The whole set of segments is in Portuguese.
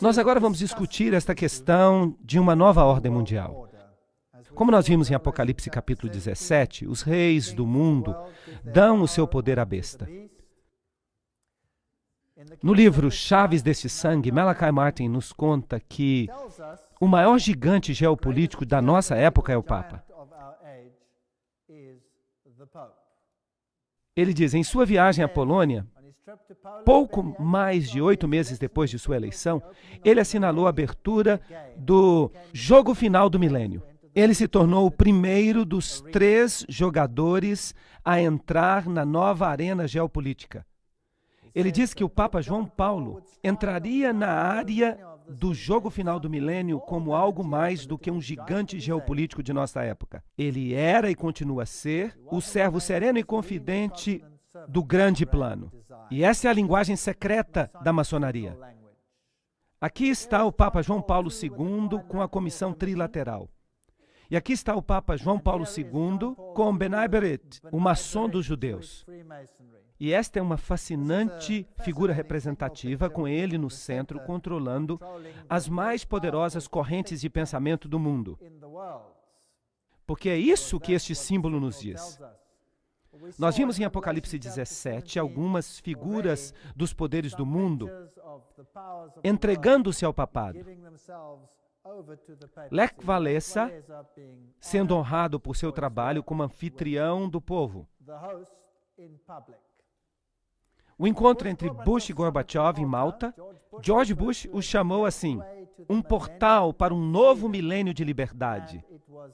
Nós agora vamos discutir esta questão de uma nova ordem mundial. Como nós vimos em Apocalipse capítulo 17, os reis do mundo dão o seu poder à besta. No livro Chaves deste Sangue, Malachi Martin nos conta que o maior gigante geopolítico da nossa época é o Papa. Ele diz, em sua viagem à Polônia, pouco mais de 8 meses depois de sua eleição, ele assinalou a abertura do jogo final do milênio. Ele se tornou o primeiro dos 3 jogadores a entrar na nova arena geopolítica. Ele diz que o Papa João Paulo entraria na área do jogo final do milênio como algo mais do que um gigante geopolítico de nossa época. Ele era e continua a ser o servo sereno e confidente do grande plano. E essa é a linguagem secreta da maçonaria. Aqui está o Papa João Paulo II com a comissão trilateral. E aqui está o Papa João Paulo II com B'nai B'rith, o maçom dos judeus. E esta é uma fascinante figura representativa, com ele no centro, controlando as mais poderosas correntes de pensamento do mundo. Porque é isso que este símbolo nos diz. Nós vimos em Apocalipse 17 algumas figuras dos poderes do mundo entregando-se ao papado. Lech Walesa, sendo honrado por seu trabalho como anfitrião do povo. O encontro entre Bush e Gorbachev em Malta, George Bush o chamou assim, um portal para um novo milênio de liberdade.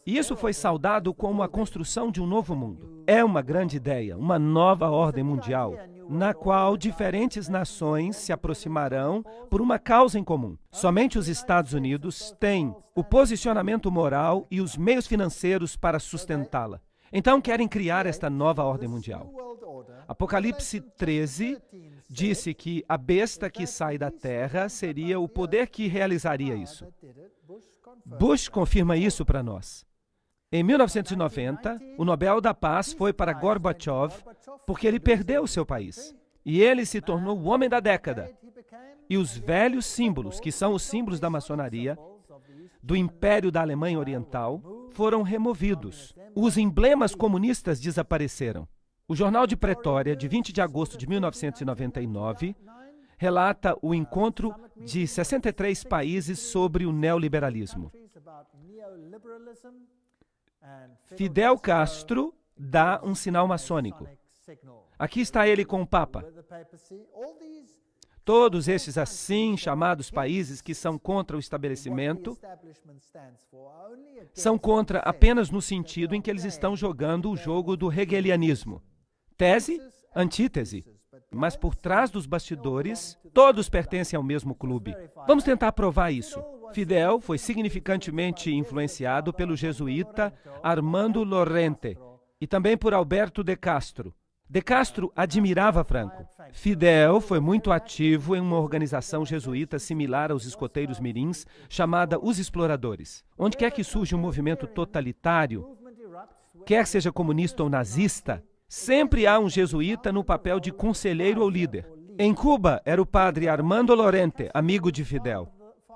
E isso foi saudado como a construção de um novo mundo. É uma grande ideia, uma nova ordem mundial, na qual diferentes nações se aproximarão por uma causa em comum. Somente os Estados Unidos têm o posicionamento moral e os meios financeiros para sustentá-la. Então querem criar esta nova ordem mundial. Apocalipse 13 disse que a besta que sai da terra seria o poder que realizaria isso. Bush confirma isso para nós. Em 1990, o Nobel da Paz foi para Gorbachev porque ele perdeu o seu país. E ele se tornou o homem da década. E os velhos símbolos, que são os símbolos da maçonaria, do Império da Alemanha Oriental, foram removidos. Os emblemas comunistas desapareceram. O Jornal de Pretória, de 20 de agosto de 1999, relata o encontro de 63 países sobre o neoliberalismo. Fidel Castro dá um sinal maçônico. Aqui está ele com o Papa. Todos esses assim chamados países que são contra o estabelecimento são contra apenas no sentido em que eles estão jogando o jogo do hegelianismo. Tese, antítese. Mas por trás dos bastidores, todos pertencem ao mesmo clube. Vamos tentar provar isso. Fidel foi significantemente influenciado pelo jesuíta Armando Lorente e também por Alberto de Castro. De Castro admirava Franco. Fidel foi muito ativo em uma organização jesuíta similar aos escoteiros mirins, chamada Os Exploradores. Onde quer que surja um movimento totalitário, quer seja comunista ou nazista, sempre há um jesuíta no papel de conselheiro ou líder. Em Cuba, era o padre Armando Lorente, amigo de Fidel,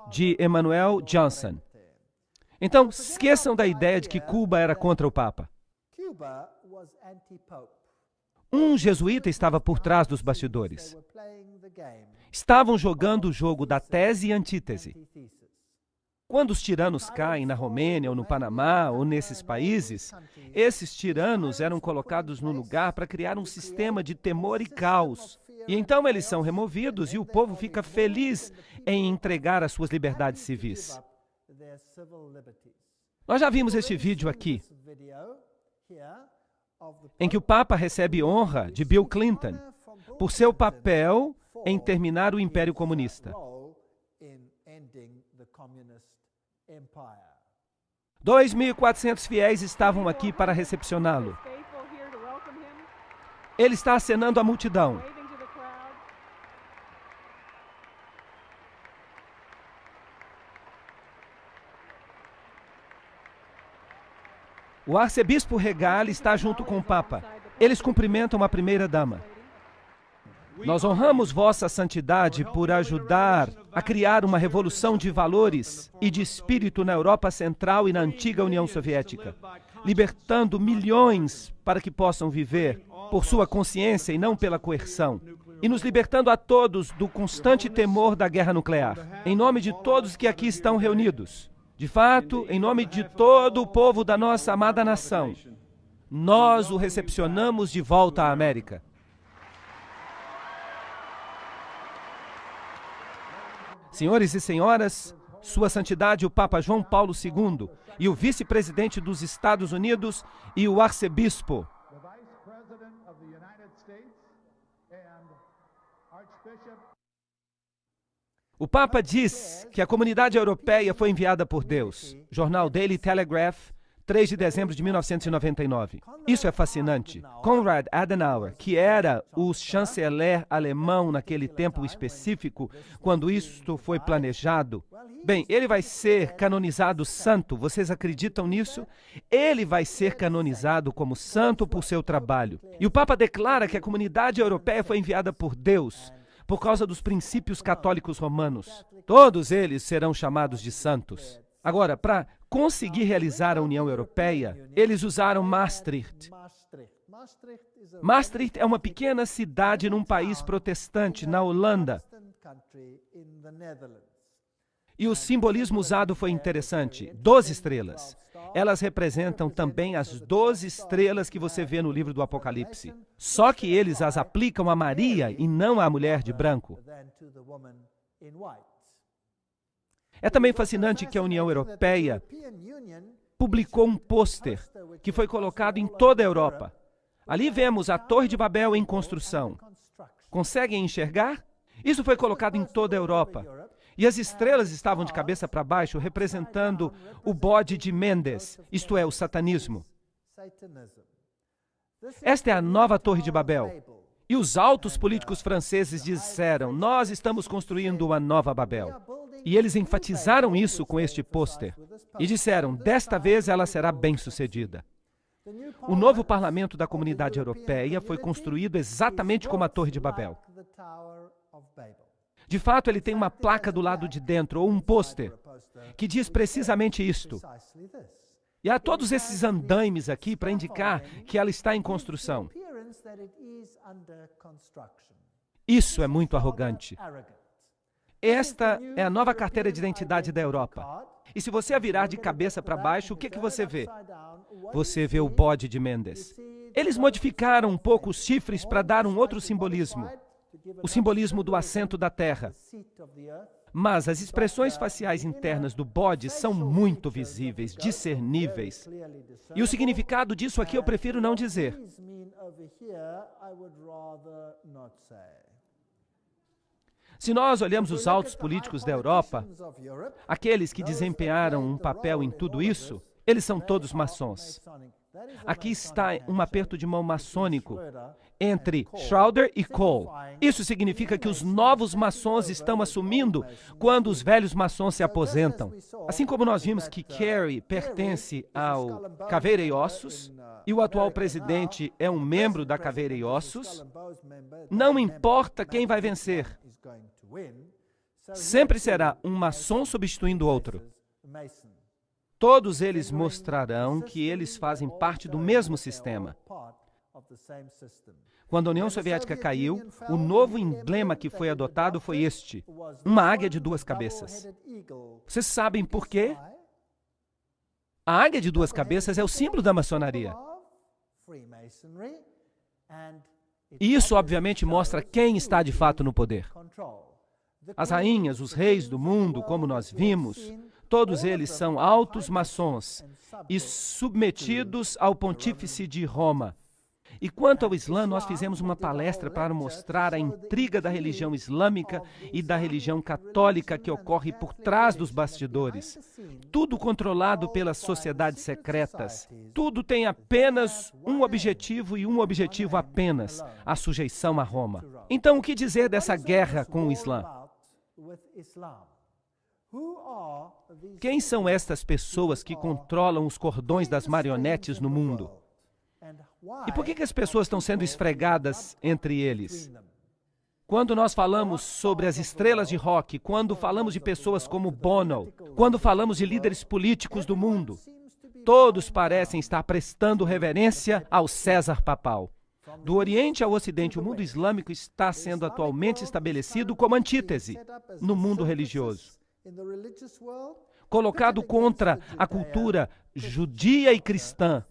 de Emmanuel Johnson. Então, esqueçam da ideia de que Cuba era contra o Papa. Um jesuíta estava por trás dos bastidores. Estavam jogando o jogo da tese e antítese. Quando os tiranos caem na Romênia ou no Panamá ou nesses países, esses tiranos eram colocados no lugar para criar um sistema de temor e caos. E então eles são removidos e o povo fica feliz em entregar as suas liberdades civis. Nós já vimos este vídeo aqui, em que o Papa recebe honra de Bill Clinton por seu papel em terminar o Império Comunista. 2.400 fiéis estavam aqui para recepcioná-lo. Ele está acenando à multidão. O arcebispo Regal está junto com o Papa. Eles cumprimentam a primeira-dama. Nós honramos Vossa Santidade por ajudar a criar uma revolução de valores e de espírito na Europa Central e na antiga União Soviética, libertando milhões para que possam viver por sua consciência e não pela coerção, e nos libertando a todos do constante temor da guerra nuclear. Em nome de todos que aqui estão reunidos, de fato, em nome de todo o povo da nossa amada nação, nós o recepcionamos de volta à América. Senhores e senhoras, Sua Santidade o Papa João Paulo II e o vice-presidente dos Estados Unidos e o arcebispo. O Papa diz que a comunidade europeia foi enviada por Deus. Jornal Daily Telegraph, 3 de dezembro de 1999. Isso é fascinante. Konrad Adenauer, que era o chanceler alemão naquele tempo específico, quando isto foi planejado, bem, ele vai ser canonizado santo. Vocês acreditam nisso? Ele vai ser canonizado como santo por seu trabalho. E o Papa declara que a comunidade europeia foi enviada por Deus, por causa dos princípios católicos romanos. Todos eles serão chamados de santos. Agora, para conseguir realizar a União Europeia, eles usaram Maastricht. Maastricht é uma pequena cidade num país protestante, na Holanda. E o simbolismo usado foi interessante. 12 estrelas. Elas representam também as 12 estrelas que você vê no livro do Apocalipse. Só que eles as aplicam a Maria e não à mulher de branco. É também fascinante que a União Europeia publicou um pôster que foi colocado em toda a Europa. Ali vemos a Torre de Babel em construção. Conseguem enxergar? Isso foi colocado em toda a Europa. E as estrelas estavam de cabeça para baixo, representando o bode de Mendes, isto é, o satanismo. Esta é a nova Torre de Babel. E os altos políticos franceses disseram: nós estamos construindo uma nova Babel. E eles enfatizaram isso com este pôster. E disseram: desta vez ela será bem-sucedida. O novo parlamento da Comunidade Europeia foi construído exatamente como a Torre de Babel. De fato, ele tem uma placa do lado de dentro, ou um pôster, que diz precisamente isto. E há todos esses andaimes aqui para indicar que ela está em construção. Isso é muito arrogante. Esta é a nova carteira de identidade da Europa. E se você a virar de cabeça para baixo, o que você vê? Você vê o bode de Mendes. Eles modificaram um pouco os chifres para dar um outro simbolismo. O simbolismo do assento da terra. Mas as expressões faciais internas do bode são muito visíveis, discerníveis. E o significado disso aqui eu prefiro não dizer. Se nós olhamos os altos políticos da Europa, aqueles que desempenharam um papel em tudo isso, eles são todos maçons. Aqui está um aperto de mão maçônico entre Schroeder e Kohl. Isso significa que os novos maçons estão assumindo quando os velhos maçons se aposentam. Assim como nós vimos que Kerry pertence ao Caveira e Ossos, e o atual presidente é um membro da Caveira e Ossos, não importa quem vai vencer, sempre será um maçom substituindo o outro. Todos eles mostrarão que eles fazem parte do mesmo sistema. Quando a União Soviética caiu, o novo emblema que foi adotado foi este, uma águia de 2 cabeças. Vocês sabem por quê? A águia de 2 cabeças é o símbolo da maçonaria. E isso, obviamente, mostra quem está de fato no poder. As rainhas, os reis do mundo, como nós vimos, todos eles são altos maçons e submetidos ao pontífice de Roma. E quanto ao Islã, nós fizemos uma palestra para mostrar a intriga da religião islâmica e da religião católica que ocorre por trás dos bastidores. Tudo controlado pelas sociedades secretas. Tudo tem apenas um objetivo e um objetivo apenas: a sujeição a Roma. Então, o que dizer dessa guerra com o Islã? Quem são estas pessoas que controlam os cordões das marionetes no mundo? E por que as pessoas estão sendo esfregadas entre eles? Quando nós falamos sobre as estrelas de rock, quando falamos de pessoas como Bono, quando falamos de líderes políticos do mundo, todos parecem estar prestando reverência ao César papal. Do Oriente ao Ocidente, o mundo islâmico está sendo atualmente estabelecido como antítese no mundo religioso, colocado contra a cultura judia e cristã.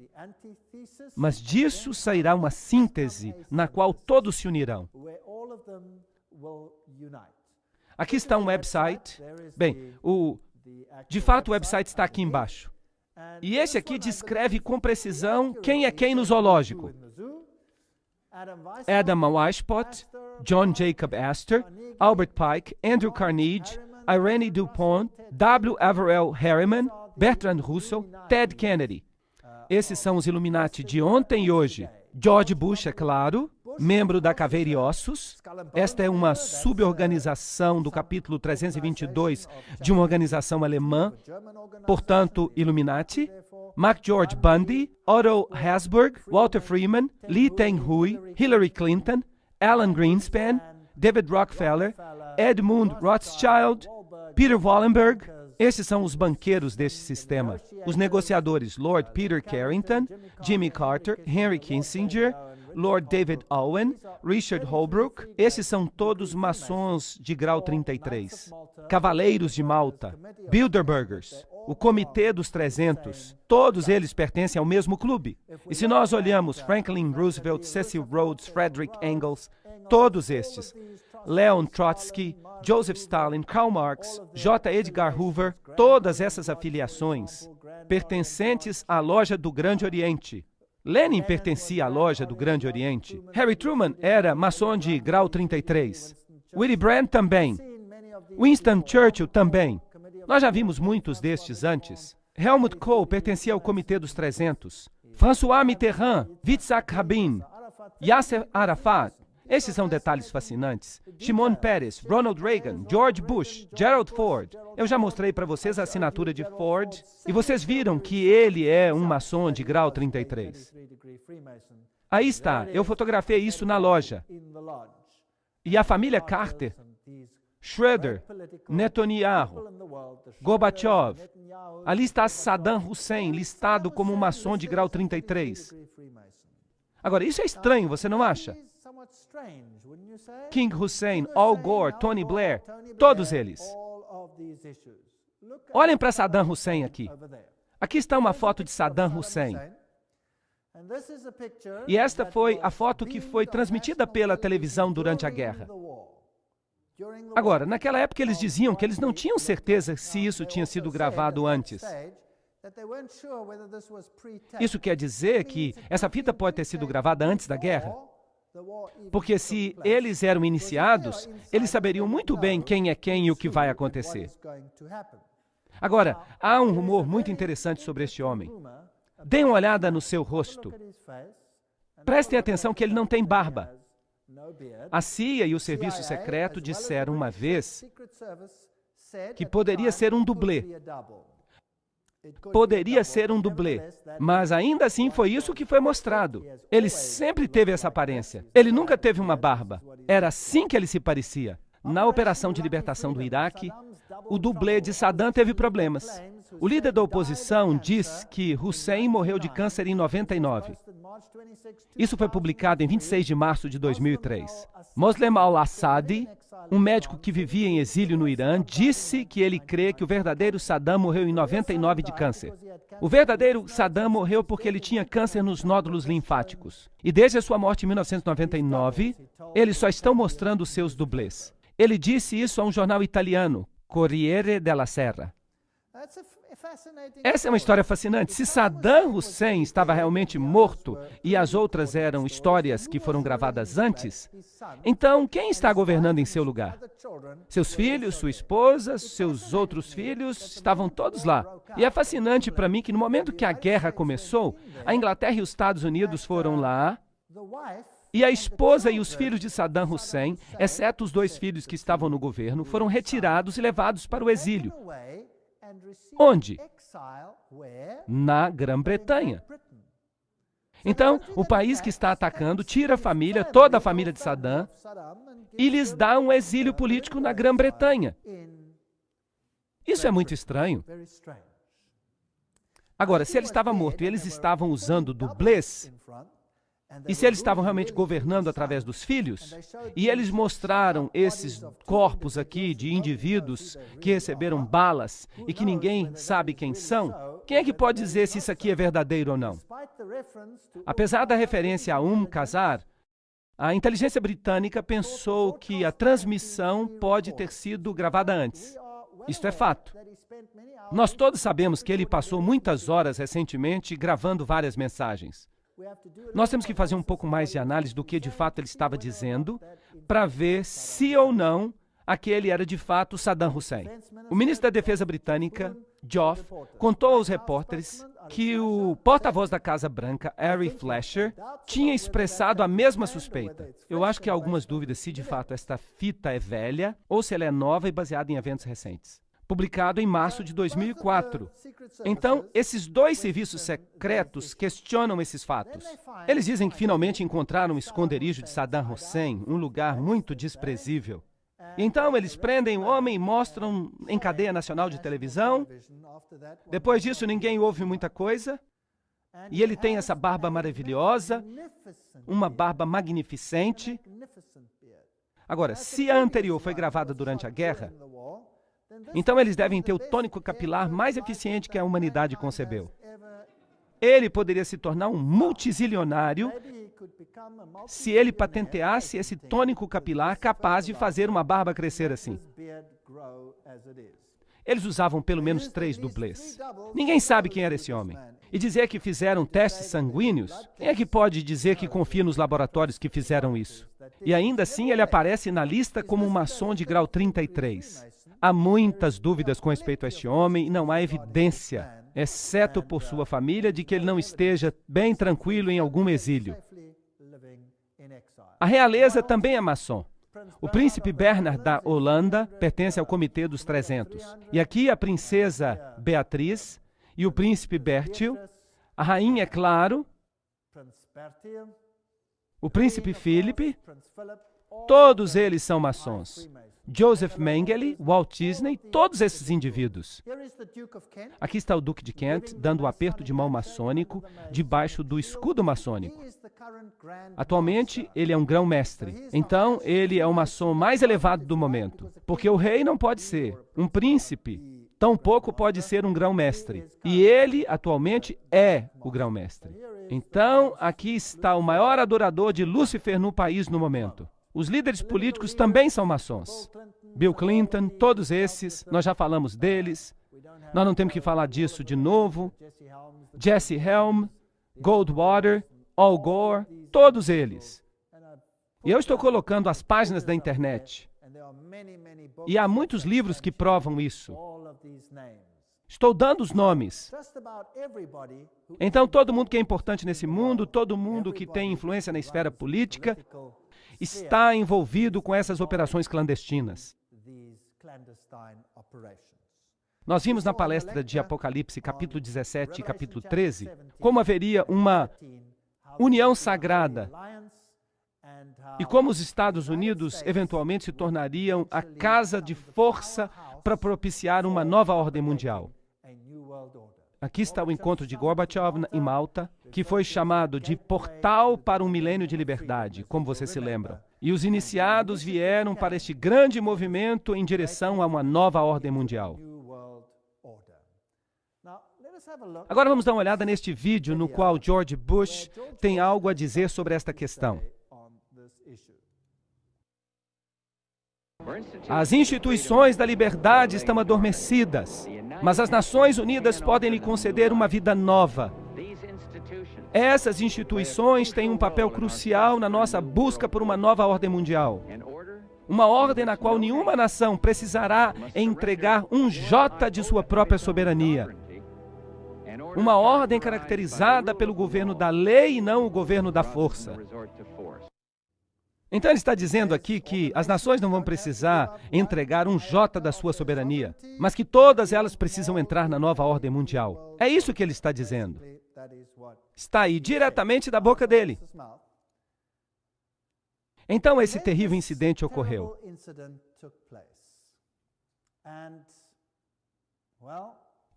Mas disso sairá uma síntese na qual todos se unirão. Aqui está um website. Bem, de fato o website está aqui embaixo. E esse aqui descreve com precisão quem é quem no zoológico. Adam Weishaupt, John Jacob Astor, Albert Pike, Andrew Carnegie, Irene DuPont, W. Averell Harriman, Bertrand Russell, Ted Kennedy. Esses são os Illuminati de ontem e hoje. George Bush, é claro, membro da Caveira e Ossos. Esta é uma suborganização do capítulo 322 de uma organização alemã, portanto, Illuminati. Mark George Bundy, Otto Habsburg, Walter Freeman, Lee Teng-hui, Hillary Clinton, Alan Greenspan, David Rockefeller, Edmund Rothschild, Peter Wallenberg. Esses são os banqueiros deste sistema. Os negociadores, Lord Peter Carrington, Jimmy Carter, Henry Kissinger, Lord David Owen, Richard Holbrooke. Esses são todos maçons de grau 33. Cavaleiros de Malta, Bilderbergers, o Comitê dos 300. Todos eles pertencem ao mesmo clube. E se nós olhamos Franklin Roosevelt, Cecil Rhodes, Frederick Engels, todos estes, Leon Trotsky, Joseph Stalin, Karl Marx, J. Edgar Hoover, todas essas afiliações pertencentes à loja do Grande Oriente. Lenin pertencia à loja do Grande Oriente. Harry Truman era maçom de grau 33. Willy Brandt também. Winston Churchill também. Nós já vimos muitos destes antes. Helmut Kohl pertencia ao Comitê dos 300. François Mitterrand, Yitzhak Rabin, Yasser Arafat. Esses são detalhes fascinantes. Shimon Peres, Ronald Reagan, George Bush, Gerald Ford. Eu já mostrei para vocês a assinatura de Ford e vocês viram que ele é um maçom de grau 33. Aí está, eu fotografei isso na loja. E a família Carter, Schroeder, Netanyahu, Gorbachev. Ali está Saddam Hussein, listado como um maçom de grau 33. Agora, isso é estranho, você não acha? King Hussein, Al Gore, Tony Blair, todos eles. Olhem para Saddam Hussein aqui. Aqui está uma foto de Saddam Hussein. E esta foi a foto que foi transmitida pela televisão durante a guerra. Agora, naquela época eles diziam que eles não tinham certeza se isso tinha sido gravado antes. Isso quer dizer que essa fita pode ter sido gravada antes da guerra? Porque se eles eram iniciados, eles saberiam muito bem quem é quem e o que vai acontecer. Agora, há um rumor muito interessante sobre este homem. Deem uma olhada no seu rosto. Prestem atenção que ele não tem barba. A CIA e o Serviço Secreto disseram uma vez que poderia ser um dublê. Poderia ser um dublê, mas ainda assim foi isso que foi mostrado. Ele sempre teve essa aparência. Ele nunca teve uma barba. Era assim que ele se parecia. Na operação de libertação do Iraque, o dublê de Saddam teve problemas. O líder da oposição diz que Hussein morreu de câncer em 99. Isso foi publicado em 26 de março de 2003. Moslem al-Assadi, um médico que vivia em exílio no Irã, disse que ele crê que o verdadeiro Saddam morreu em 99 de câncer. O verdadeiro Saddam morreu porque ele tinha câncer nos nódulos linfáticos. E desde a sua morte em 1999, eles só estão mostrando seus dublês. Ele disse isso a um jornal italiano, Corriere della Sera. Essa é uma história fascinante. Se Saddam Hussein estava realmente morto e as outras eram histórias que foram gravadas antes, então quem está governando em seu lugar? Seus filhos, sua esposa, seus outros filhos, estavam todos lá. E é fascinante para mim que no momento que a guerra começou, a Inglaterra e os Estados Unidos foram lá e a esposa e os filhos de Saddam Hussein, exceto os 2 filhos que estavam no governo, foram retirados e levados para o exílio. Onde? Na Grã-Bretanha. Então, o país que está atacando tira a família, toda a família de Saddam, e lhes dá um exílio político na Grã-Bretanha. Isso é muito estranho. Agora, se ele estava morto e eles estavam usando dublês, e se eles estavam realmente governando através dos filhos, e eles mostraram esses corpos aqui de indivíduos que receberam balas e que ninguém sabe quem são, quem é que pode dizer se isso aqui é verdadeiro ou não? Apesar da referência a Qasar, a inteligência britânica pensou que a transmissão pode ter sido gravada antes. Isto é fato. Nós todos sabemos que ele passou muitas horas recentemente gravando várias mensagens. Nós temos que fazer um pouco mais de análise do que de fato ele estava dizendo para ver se ou não aquele era de fato Saddam Hussein. O ministro da Defesa britânica, Geoff, contou aos repórteres que o porta-voz da Casa Branca, Ari Fleischer, tinha expressado a mesma suspeita. Eu acho que há algumas dúvidas se de fato esta fita é velha ou se ela é nova e baseada em eventos recentes. Publicado em março de 2004. Então, esses dois serviços secretos questionam esses fatos. Eles dizem que finalmente encontraram um esconderijo de Saddam Hussein, um lugar muito desprezível. Então, eles prendem o homem e mostram em cadeia nacional de televisão. Depois disso, ninguém ouve muita coisa. E ele tem essa barba maravilhosa, uma barba magnificente. Agora, se a anterior foi gravada durante a guerra, então eles devem ter o tônico capilar mais eficiente que a humanidade concebeu. Ele poderia se tornar um multizilionário se ele patenteasse esse tônico capilar capaz de fazer uma barba crescer assim. Eles usavam pelo menos 3 dublês. Ninguém sabe quem era esse homem. E dizer que fizeram testes sanguíneos, quem é que pode dizer que confia nos laboratórios que fizeram isso? E ainda assim ele aparece na lista como um maçom de grau 33. Há muitas dúvidas com respeito a este homem e não há evidência, exceto por sua família, de que ele não esteja bem tranquilo em algum exílio. A realeza também é maçom. O príncipe Bernard da Holanda pertence ao Comitê dos 300. E aqui a princesa Beatriz e o príncipe Bertil, a rainha, é claro, o príncipe Philip, todos eles são maçons. Joseph Mengele, Walt Disney, todos esses indivíduos. Aqui está o Duque de Kent dando um aperto de mão maçônico debaixo do escudo maçônico. Atualmente, ele é um grão-mestre. Então, ele é o maçom mais elevado do momento. Porque o rei não pode ser. Um príncipe tampouco pode ser um grão-mestre. E ele, atualmente, é o grão-mestre. Então, aqui está o maior adorador de Lúcifer no país no momento. Os líderes políticos também são maçons. Bill Clinton, todos esses, nós já falamos deles. Nós não temos que falar disso de novo. Jesse Helm, Goldwater, Al Gore, todos eles. E eu estou colocando as páginas da internet. E há muitos livros que provam isso. Estou dando os nomes. Então, todo mundo que é importante nesse mundo, todo mundo que tem influência na esfera política, está envolvido com essas operações clandestinas. Nós vimos na palestra de Apocalipse, capítulo 17 e capítulo 13, como haveria uma união sagrada e como os Estados Unidos eventualmente se tornariam a casa de força para propiciar uma nova ordem mundial. Aqui está o encontro de Gorbachev em Malta, que foi chamado de Portal para um Milênio de Liberdade, como vocês se lembram. E os iniciados vieram para este grande movimento em direção a uma nova ordem mundial. Agora vamos dar uma olhada neste vídeo no qual George Bush tem algo a dizer sobre esta questão. As instituições da liberdade estão adormecidas, mas as Nações Unidas podem lhe conceder uma vida nova. Essas instituições têm um papel crucial na nossa busca por uma nova ordem mundial. Uma ordem na qual nenhuma nação precisará entregar um jota de sua própria soberania. Uma ordem caracterizada pelo governo da lei e não o governo da força. Então ele está dizendo aqui que as nações não vão precisar entregar um jota da sua soberania, mas que todas elas precisam entrar na nova ordem mundial. É isso que ele está dizendo. Está aí diretamente da boca dele. Então esse terrível incidente ocorreu.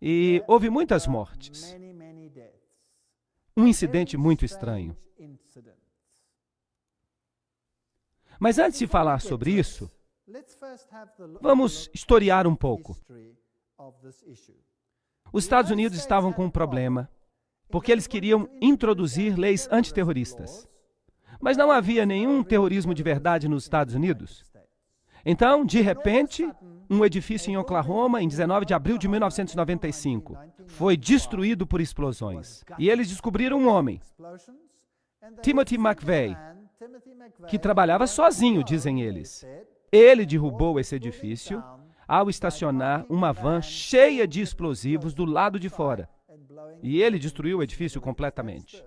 E houve muitas mortes. Um incidente muito estranho. Mas antes de falar sobre isso, vamos historiar um pouco. Os Estados Unidos estavam com um problema, porque eles queriam introduzir leis antiterroristas. Mas não havia nenhum terrorismo de verdade nos Estados Unidos. Então, de repente, um edifício em Oklahoma, em 19 de abril de 1995, foi destruído por explosões. E eles descobriram um homem, Timothy McVeigh, que trabalhava sozinho, dizem eles. Ele derrubou esse edifício ao estacionar uma van cheia de explosivos do lado de fora. E ele destruiu o edifício completamente.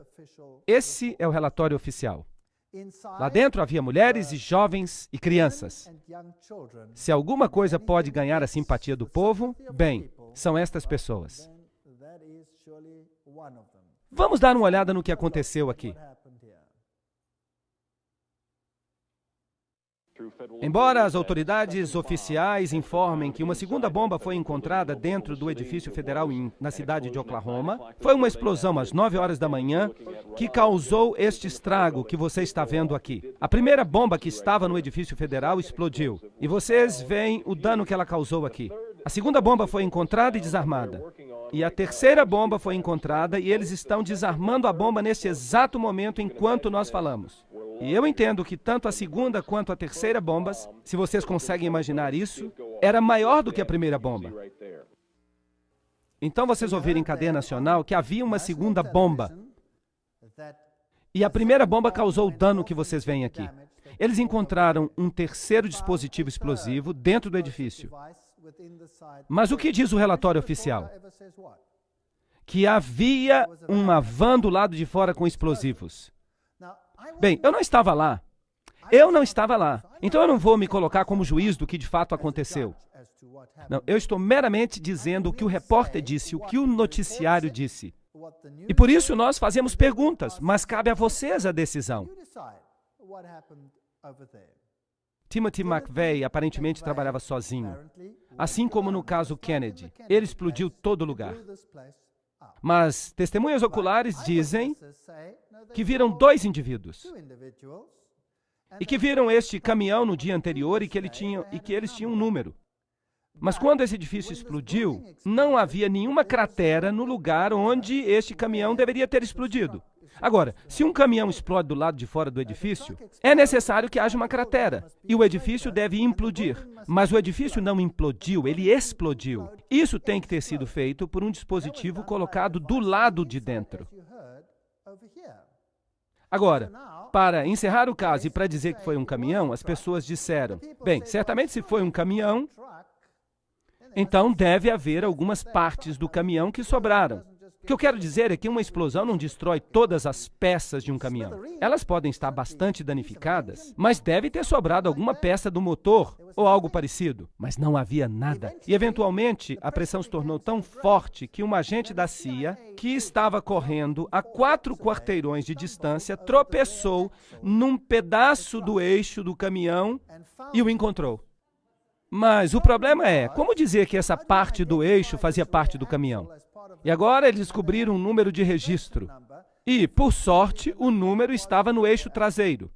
Esse é o relatório oficial. Lá dentro havia mulheres e jovens e crianças. Se alguma coisa pode ganhar a simpatia do povo, bem, são estas pessoas. Vamos dar uma olhada no que aconteceu aqui. Embora as autoridades oficiais informem que uma segunda bomba foi encontrada dentro do edifício federal na cidade de Oklahoma, foi uma explosão às 9 horas da manhã que causou este estrago que você está vendo aqui. A primeira bomba que estava no edifício federal explodiu, e vocês veem o dano que ela causou aqui. A segunda bomba foi encontrada e desarmada. E a terceira bomba foi encontrada e eles estão desarmando a bomba neste exato momento enquanto nós falamos. E eu entendo que tanto a segunda quanto a terceira bombas, se vocês conseguem imaginar isso, era maior do que a primeira bomba. Então vocês ouviram em cadeia nacional que havia uma segunda bomba. E a primeira bomba causou o dano que vocês veem aqui. Eles encontraram um terceiro dispositivo explosivo dentro do edifício. Mas o que diz o relatório oficial? Que havia uma van do lado de fora com explosivos. Bem, eu não estava lá. Então eu não vou me colocar como juiz do que de fato aconteceu. Não, eu estou meramente dizendo o que o repórter disse, o que o noticiário disse. E por isso nós fazemos perguntas, mas cabe a vocês a decisão. Timothy McVeigh aparentemente trabalhava sozinho, assim como no caso Kennedy. Ele explodiu todo o lugar. Mas testemunhas oculares dizem que viram dois indivíduos e que viram este caminhão no dia anterior e que eles tinham um número. Mas quando esse edifício explodiu, não havia nenhuma cratera no lugar onde este caminhão deveria ter explodido. Agora, se um caminhão explode do lado de fora do edifício, é necessário que haja uma cratera, e o edifício deve implodir. Mas o edifício não implodiu, ele explodiu. Isso tem que ter sido feito por um dispositivo colocado do lado de dentro. Agora, para encerrar o caso e para dizer que foi um caminhão, as pessoas disseram, bem, certamente se foi um caminhão, então deve haver algumas partes do caminhão que sobraram. O que eu quero dizer é que uma explosão não destrói todas as peças de um caminhão. Elas podem estar bastante danificadas, mas deve ter sobrado alguma peça do motor ou algo parecido. Mas não havia nada. E, eventualmente, a pressão se tornou tão forte que um agente da CIA, que estava correndo a 4 quarteirões de distância, tropeçou num pedaço do eixo do caminhão e o encontrou. Mas o problema é, como dizer que essa parte do eixo fazia parte do caminhão? E agora eles descobriram um número de registro. E, por sorte, o número estava no eixo traseiro.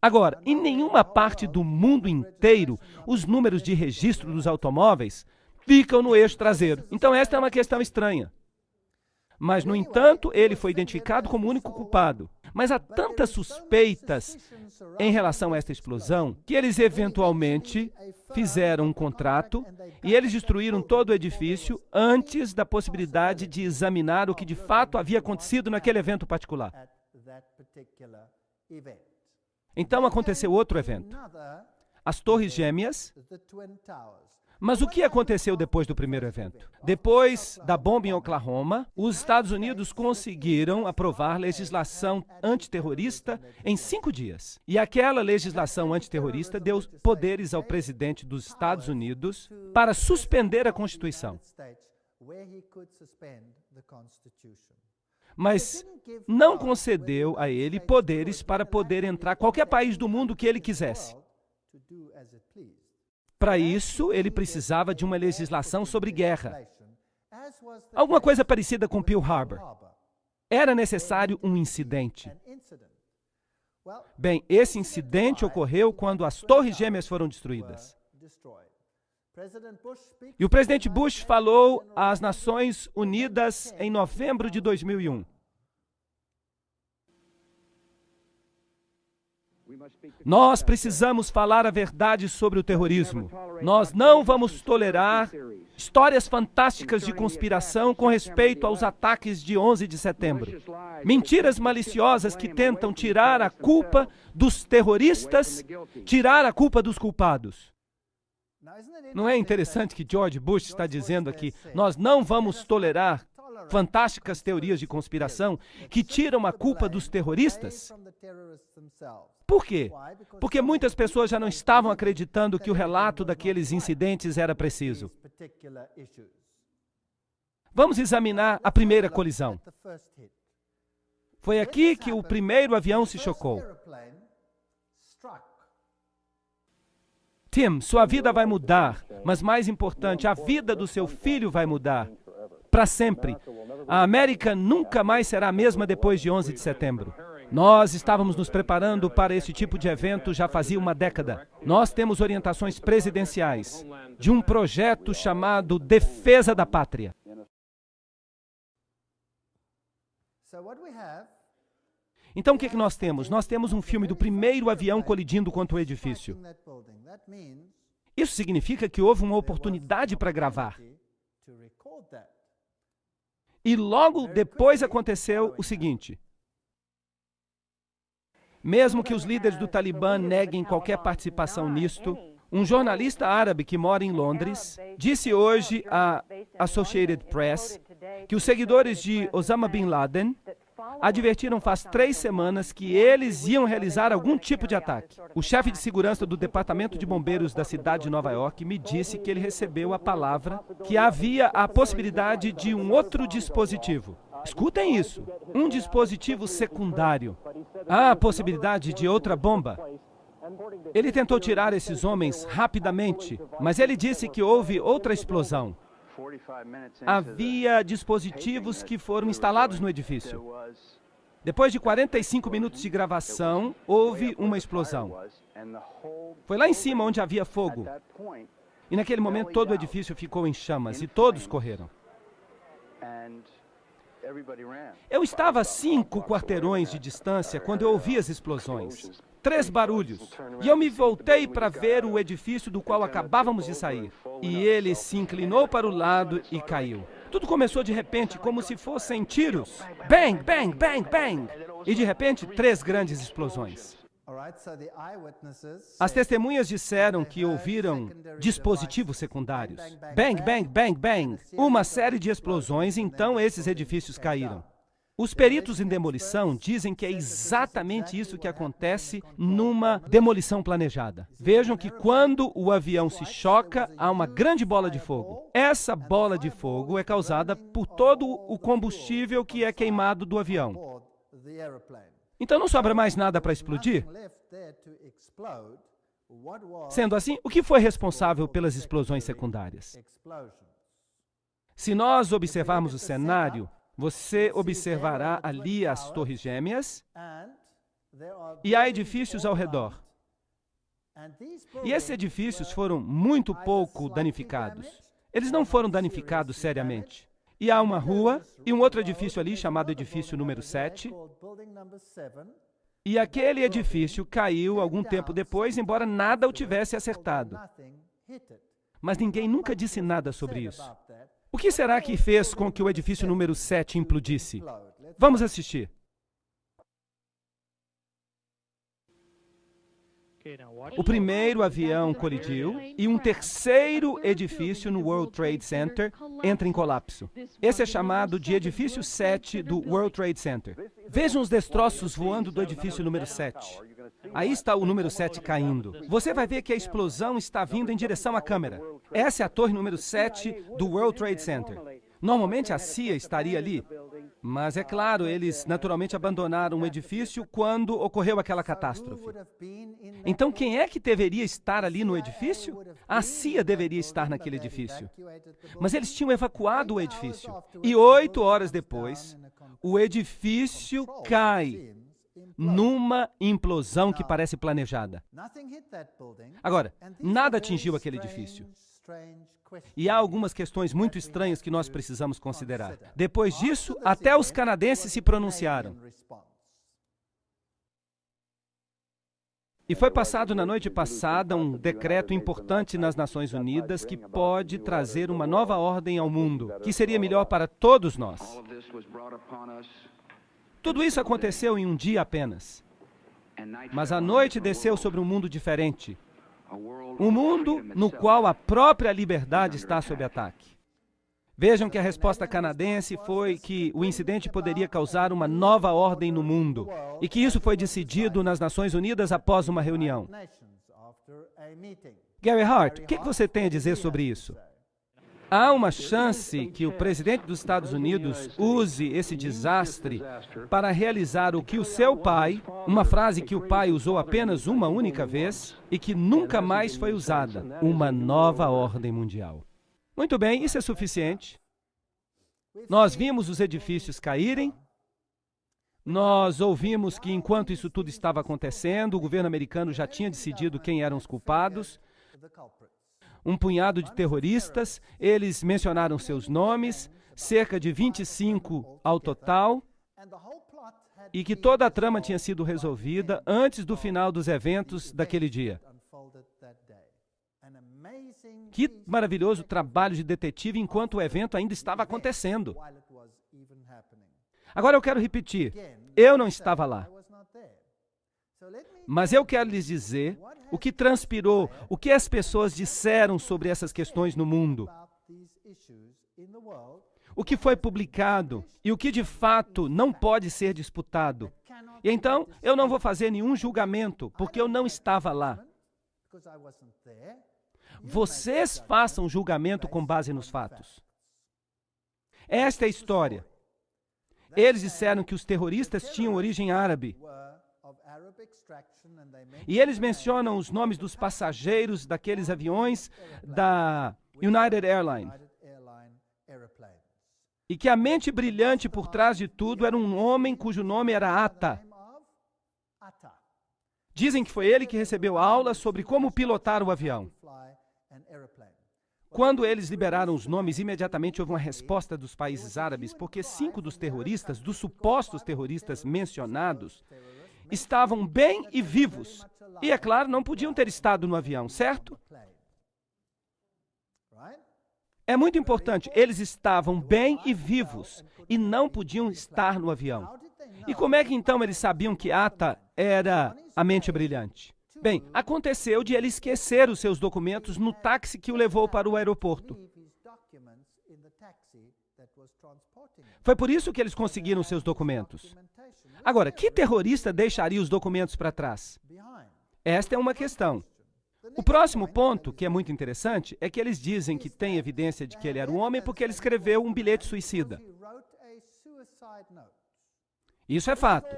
Agora, em nenhuma parte do mundo inteiro, os números de registro dos automóveis ficam no eixo traseiro. Então, esta é uma questão estranha. Mas, no entanto, ele foi identificado como o único culpado. Mas há tantas suspeitas em relação a esta explosão que eles eventualmente fizeram um contrato e eles destruíram todo o edifício antes da possibilidade de examinar o que de fato havia acontecido naquele evento particular. Então aconteceu outro evento. As Torres Gêmeas. Mas o que aconteceu depois do primeiro evento? Depois da bomba em Oklahoma, os Estados Unidos conseguiram aprovar legislação antiterrorista em 5 dias. E aquela legislação antiterrorista deu poderes ao presidente dos Estados Unidos para suspender a Constituição. mas não concedeu a ele poderes para poder entrar em qualquer país do mundo que ele quisesse. Para isso, ele precisava de uma legislação sobre guerra. Alguma coisa parecida com Pearl Harbor. Era necessário um incidente. Bem, esse incidente ocorreu quando as Torres Gêmeas foram destruídas. E o presidente Bush falou às Nações Unidas em novembro de 2001. Nós precisamos falar a verdade sobre o terrorismo. Nós não vamos tolerar histórias fantásticas de conspiração com respeito aos ataques de 11 de setembro. Mentiras maliciosas que tentam tirar a culpa dos terroristas, tirar a culpa dos culpados. Não é interessante que George Bush está dizendo aqui, nós não vamos tolerar fantásticas teorias de conspiração que tiram a culpa dos terroristas? Por quê? Porque muitas pessoas já não estavam acreditando que o relato daqueles incidentes era preciso. Vamos examinar a primeira colisão. Foi aqui que o primeiro avião se chocou. Tim, sua vida vai mudar, mas mais importante, a vida do seu filho vai mudar. Para sempre. A América nunca mais será a mesma depois de 11 de setembro. Nós estávamos nos preparando para esse tipo de evento já fazia uma década. Nós temos orientações presidenciais de um projeto chamado Defesa da Pátria. Então, o que nós temos? Nós temos um filme do primeiro avião colidindo contra o edifício. Isso significa que houve uma oportunidade para gravar. E logo depois aconteceu o seguinte. Mesmo que os líderes do Talibã neguem qualquer participação nisto, um jornalista árabe que mora em Londres disse hoje à Associated Press que os seguidores de Osama Bin Laden advertiram faz 3 semanas que eles iam realizar algum tipo de ataque. O chefe de segurança do Departamento de Bombeiros da cidade de Nova York me disse que ele recebeu a palavra que havia a possibilidade de um outro dispositivo. Escutem isso, um dispositivo secundário. Há a possibilidade de outra bomba. Ele tentou tirar esses homens rapidamente, mas ele disse que houve outra explosão. Havia dispositivos que foram instalados no edifício. Depois de 45 minutos de gravação, houve uma explosão. Foi lá em cima onde havia fogo. E naquele momento todo o edifício ficou em chamas e todos correram. Eu estava a 5 quarteirões de distância quando eu ouvi as explosões. 3 barulhos. E eu me voltei para ver o edifício do qual acabávamos de sair. E ele se inclinou para o lado e caiu. Tudo começou de repente, como se fossem tiros. Bang, bang, bang, bang. E de repente, 3 grandes explosões. As testemunhas disseram que ouviram dispositivos secundários. Bang, bang, bang, bang. Uma série de explosões, então esses edifícios caíram. Os peritos em demolição dizem que é exatamente isso que acontece numa demolição planejada. Vejam que quando o avião se choca, há uma grande bola de fogo. Essa bola de fogo é causada por todo o combustível que é queimado do avião. Então não sobra mais nada para explodir? Sendo assim, o que foi responsável pelas explosões secundárias? Se nós observarmos o cenário, você observará ali as Torres Gêmeas e há edifícios ao redor. E esses edifícios foram muito pouco danificados. Eles não foram danificados seriamente. E há uma rua e um outro edifício ali chamado edifício número 7. E aquele edifício caiu algum tempo depois, embora nada o tivesse acertado. Mas ninguém nunca disse nada sobre isso. O que será que fez com que o edifício número 7 implodisse? Vamos assistir. O primeiro avião colidiu e um terceiro edifício no World Trade Center entra em colapso. Esse é chamado de edifício 7 do World Trade Center. Vejam os destroços voando do edifício número 7. Aí está o número 7 caindo. Você vai ver que a explosão está vindo em direção à câmera. Essa é a torre número 7 do World Trade Center. Normalmente a CIA estaria ali. Mas é claro, eles naturalmente abandonaram o edifício quando ocorreu aquela catástrofe. Então, quem é que deveria estar ali no edifício? A CIA deveria estar naquele edifício. Mas eles tinham evacuado o edifício. E 8 horas depois, o edifício cai numa implosão que parece planejada. Agora, nada atingiu aquele edifício. E há algumas questões muito estranhas que nós precisamos considerar. Depois disso, até os canadenses se pronunciaram. E foi passado na noite passada um decreto importante nas Nações Unidas que pode trazer uma nova ordem ao mundo, que seria melhor para todos nós. Tudo isso aconteceu em um dia apenas. Mas a noite desceu sobre um mundo diferente. Um mundo no qual a própria liberdade está sob ataque. Vejam que a resposta canadense foi que o incidente poderia causar uma nova ordem no mundo e que isso foi decidido nas Nações Unidas após uma reunião. Gary Hart, o que você tem a dizer sobre isso? Há uma chance que o presidente dos Estados Unidos use esse desastre para realizar o que o seu pai, uma frase que o pai usou apenas uma única vez e que nunca mais foi usada, uma nova ordem mundial. Muito bem, isso é suficiente. Nós vimos os edifícios caírem, nós ouvimos que enquanto isso tudo estava acontecendo, o governo americano já tinha decidido quem eram os culpados. Um punhado de terroristas, eles mencionaram seus nomes, cerca de 25 ao total, e que toda a trama tinha sido resolvida antes do final dos eventos daquele dia. Que maravilhoso trabalho de detetive enquanto o evento ainda estava acontecendo. Agora eu quero repetir, eu não estava lá. Mas eu quero lhes dizer o que transpirou, o que as pessoas disseram sobre essas questões no mundo, o que foi publicado e o que de fato não pode ser disputado. E então, eu não vou fazer nenhum julgamento, porque eu não estava lá. Vocês façam julgamento com base nos fatos. Esta é a história. Eles disseram que os terroristas tinham origem árabe. E eles mencionam os nomes dos passageiros daqueles aviões da United Airlines. E que a mente brilhante por trás de tudo era um homem cujo nome era Atta. Dizem que foi ele que recebeu aula sobre como pilotar o avião. Quando eles liberaram os nomes, imediatamente houve uma resposta dos países árabes, porque 5 dos terroristas, dos supostos terroristas mencionados, estavam bem e vivos. E, é claro, não podiam ter estado no avião, certo? É muito importante, eles estavam bem e vivos e não podiam estar no avião. E como é que então eles sabiam que Atta era a mente brilhante? Bem, aconteceu de ele esquecer os seus documentos no táxi que o levou para o aeroporto. Foi por isso que eles conseguiram seus documentos. Agora, que terrorista deixaria os documentos para trás? Esta é uma questão. O próximo ponto, que é muito interessante, é que eles dizem que tem evidência de que ele era um homem porque ele escreveu um bilhete suicida. Isso é fato.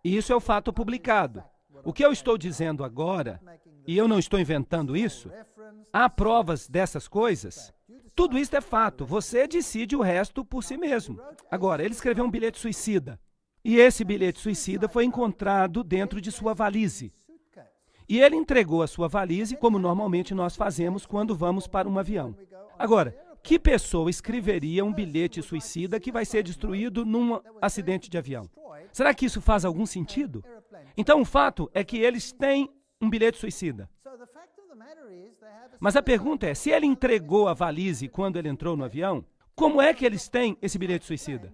E isso é o fato publicado. O que eu estou dizendo agora, e eu não estou inventando isso, há provas dessas coisas. Tudo isso é fato. Você decide o resto por si mesmo. Agora, ele escreveu um bilhete suicida. E esse bilhete suicida foi encontrado dentro de sua valise. E ele entregou a sua valise, como normalmente nós fazemos quando vamos para um avião. Agora, que pessoa escreveria um bilhete suicida que vai ser destruído num acidente de avião? Será que isso faz algum sentido? Então, o fato é que eles têm um bilhete suicida. Mas a pergunta é, se ele entregou a valise quando ele entrou no avião, como é que eles têm esse bilhete suicida?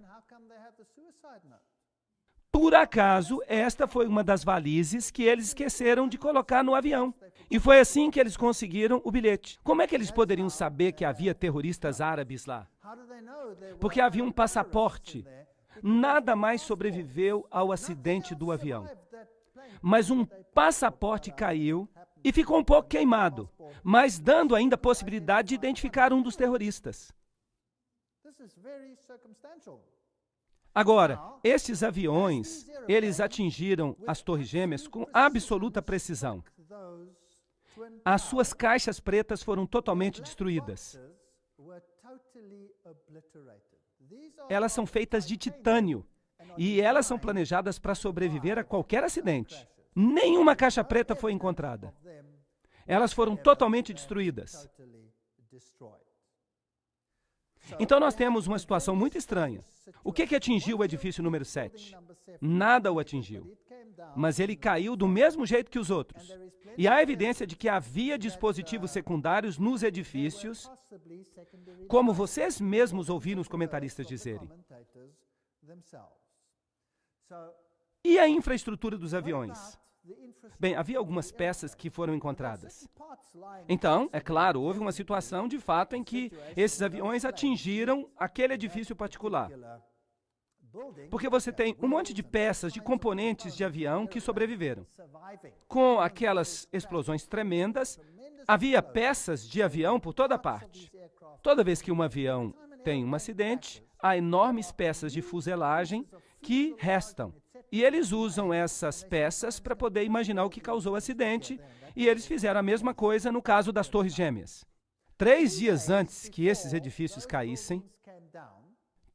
Por acaso, esta foi uma das valizes que eles esqueceram de colocar no avião. E foi assim que eles conseguiram o bilhete. Como é que eles poderiam saber que havia terroristas árabes lá? Porque havia um passaporte. Nada mais sobreviveu ao acidente do avião. Mas um passaporte caiu e ficou um pouco queimado, mas dando ainda a possibilidade de identificar um dos terroristas. Agora, estes aviões, eles atingiram as Torres Gêmeas com absoluta precisão. As suas caixas pretas foram totalmente destruídas. Elas são feitas de titânio e elas são planejadas para sobreviver a qualquer acidente. Nenhuma caixa preta foi encontrada. Elas foram totalmente destruídas. Então nós temos uma situação muito estranha. O que atingiu o edifício número 7? Nada o atingiu. Mas ele caiu do mesmo jeito que os outros. E há evidência de que havia dispositivos secundários nos edifícios, como vocês mesmos ouviram os comentaristas dizerem. E a infraestrutura dos aviões? Bem, havia algumas peças que foram encontradas. Então, é claro, houve uma situação de fato em que esses aviões atingiram aquele edifício particular. Porque você tem um monte de peças, de componentes de avião que sobreviveram. Com aquelas explosões tremendas, havia peças de avião por toda parte. Toda vez que um avião tem um acidente, há enormes peças de fuselagem que restam. E eles usam essas peças para poder imaginar o que causou o acidente, e eles fizeram a mesma coisa no caso das Torres Gêmeas. 3 dias antes que esses edifícios caíssem,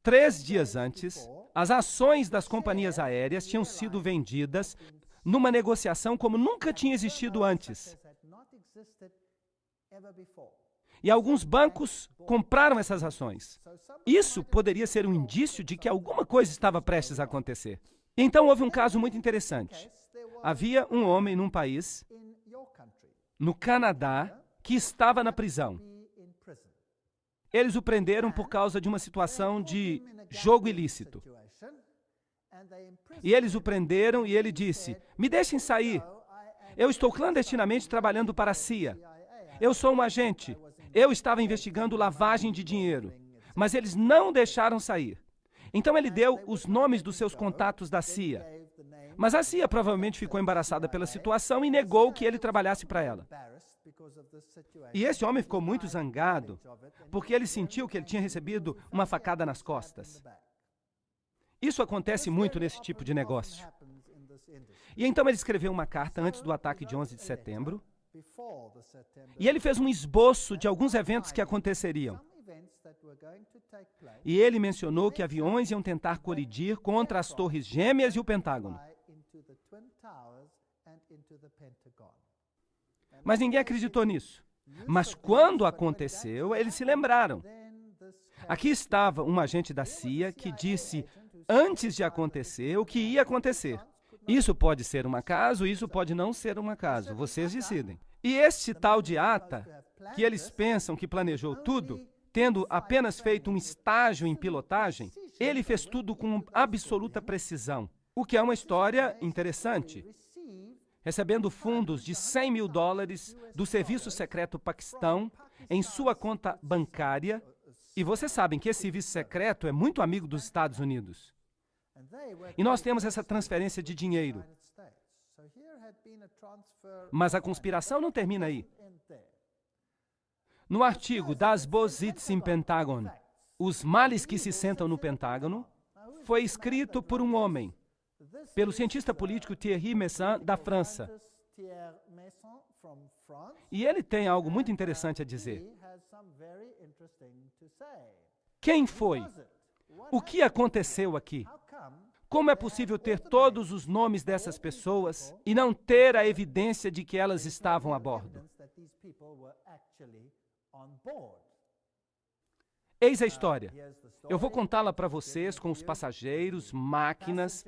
3 dias antes, as ações das companhias aéreas tinham sido vendidas numa negociação como nunca tinha existido antes. E alguns bancos compraram essas ações. Isso poderia ser um indício de que alguma coisa estava prestes a acontecer. Então houve um caso muito interessante. Havia um homem num país, no Canadá, que estava na prisão. Eles o prenderam por causa de uma situação de jogo ilícito. E eles o prenderam e ele disse: "Me deixem sair. Eu estou clandestinamente trabalhando para a CIA. Eu sou um agente. Eu estava investigando lavagem de dinheiro. Mas eles não deixaram sair." Então ele deu os nomes dos seus contatos da CIA. Mas a CIA provavelmente ficou embaraçada pela situação e negou que ele trabalhasse para ela. E esse homem ficou muito zangado, porque ele sentiu que ele tinha recebido uma facada nas costas. Isso acontece muito nesse tipo de negócio. E então ele escreveu uma carta antes do ataque de 11 de setembro, e ele fez um esboço de alguns eventos que aconteceriam. E ele mencionou que aviões iam tentar colidir contra as Torres Gêmeas e o Pentágono. Mas ninguém acreditou nisso. Mas quando aconteceu, eles se lembraram. Aqui estava um agente da CIA que disse, antes de acontecer, o que ia acontecer. Isso pode ser um acaso, isso pode não ser um acaso. Vocês decidem. E este tal de Atta, que eles pensam que planejou tudo, tendo apenas feito um estágio em pilotagem, ele fez tudo com absoluta precisão. O que é uma história interessante. Recebendo fundos de $100 mil do Serviço Secreto Paquistão em sua conta bancária. E vocês sabem que esse serviço secreto é muito amigo dos Estados Unidos. E nós temos essa transferência de dinheiro. Mas a conspiração não termina aí. No artigo Das Bositz im Pentagon, Os Males que se Sentam no Pentágono, foi escrito por um homem, pelo cientista político Thierry Meyssan, da França. E ele tem algo muito interessante a dizer. Quem foi? O que aconteceu aqui? Como é possível ter todos os nomes dessas pessoas e não ter a evidência de que elas estavam a bordo? Eis a história. Eu vou contá-la para vocês com os passageiros, máquinas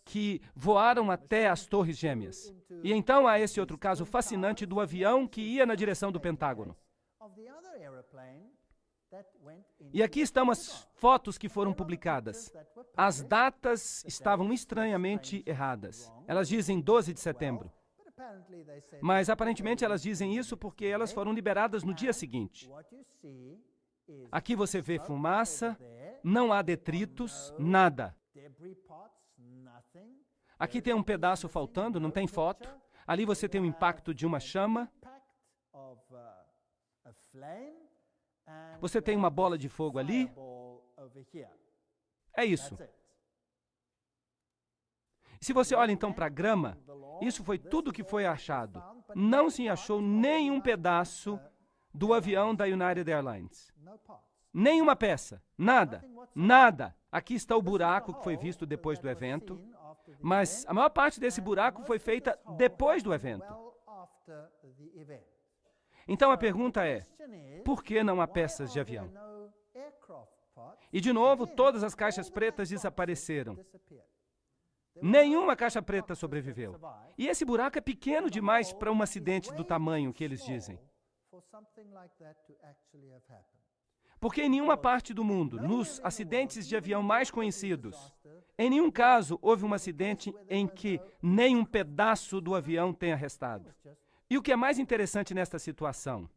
que voaram até as Torres Gêmeas. E então há esse outro caso fascinante do avião que ia na direção do Pentágono. E aqui estão as fotos que foram publicadas. As datas estavam estranhamente erradas. Elas dizem 12 de setembro. Mas aparentemente elas dizem isso porque elas foram liberadas no dia seguinte. Aqui você vê fumaça, não há detritos, nada. Aqui tem um pedaço faltando, não tem foto. Ali você tem o impacto de uma chama. Você tem uma bola de fogo ali. É isso. Se você olha então para a grama, isso foi tudo que foi achado. Não se achou nenhum pedaço do avião da United Airlines. Nenhuma peça. Nada. Nada. Aqui está o buraco que foi visto depois do evento, mas a maior parte desse buraco foi feita depois do evento. Então a pergunta é, por que não há peças de avião? E de novo, todas as caixas pretas desapareceram. Nenhuma caixa preta sobreviveu. E esse buraco é pequeno demais para um acidente do tamanho que eles dizem. Porque em nenhuma parte do mundo, nos acidentes de avião mais conhecidos, em nenhum caso houve um acidente em que nem um pedaço do avião tenha restado. E o que é mais interessante nesta situação?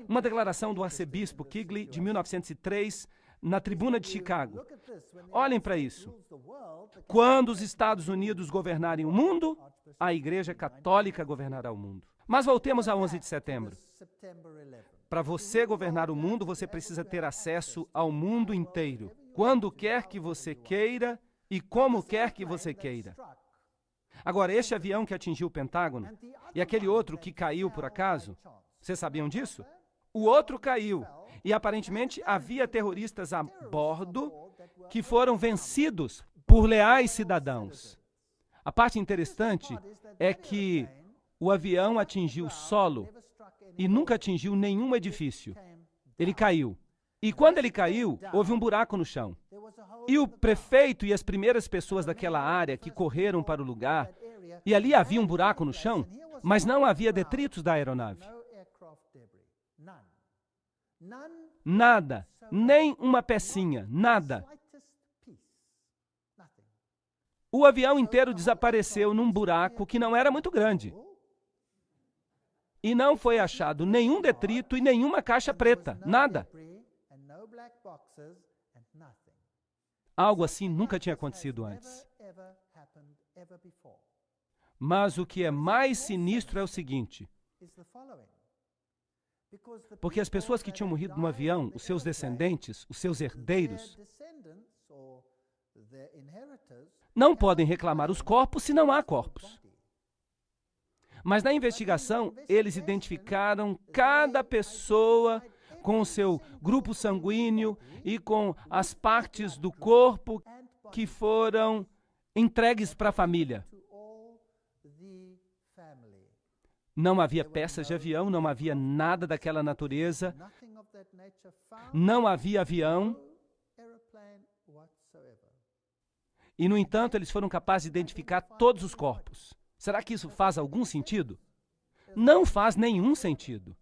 Uma declaração do arcebispo Quigley, de 1903, na Tribuna de Chicago. Olhem para isso. Quando os Estados Unidos governarem o mundo, a Igreja Católica governará o mundo. Mas voltemos a 11 de setembro. Para você governar o mundo, você precisa ter acesso ao mundo inteiro, quando quer que você queira e como quer que você queira. Agora, este avião que atingiu o Pentágono e aquele outro que caiu por acaso, vocês sabiam disso? O outro caiu e aparentemente havia terroristas a bordo que foram vencidos por leais cidadãos. A parte interessante é que o avião atingiu o solo e nunca atingiu nenhum edifício. Ele caiu. E quando ele caiu, houve um buraco no chão. E o prefeito e as primeiras pessoas daquela área que correram para o lugar, e ali havia um buraco no chão, mas não havia detritos da aeronave. Nada, nem uma pecinha, nada. O avião inteiro desapareceu num buraco que não era muito grande. E não foi achado nenhum detrito e nenhuma caixa preta, nada. Algo assim nunca tinha acontecido antes. Mas o que é mais sinistro é o seguinte: porque as pessoas que tinham morrido no avião, os seus descendentes, os seus herdeiros, não podem reclamar os corpos se não há corpos. Mas na investigação, eles identificaram cada pessoa com o seu grupo sanguíneo e com as partes do corpo que foram entregues para a família. Não havia peças de avião, não havia nada daquela natureza, não havia avião. E, no entanto, eles foram capazes de identificar todos os corpos. Será que isso faz algum sentido? Não faz nenhum sentido.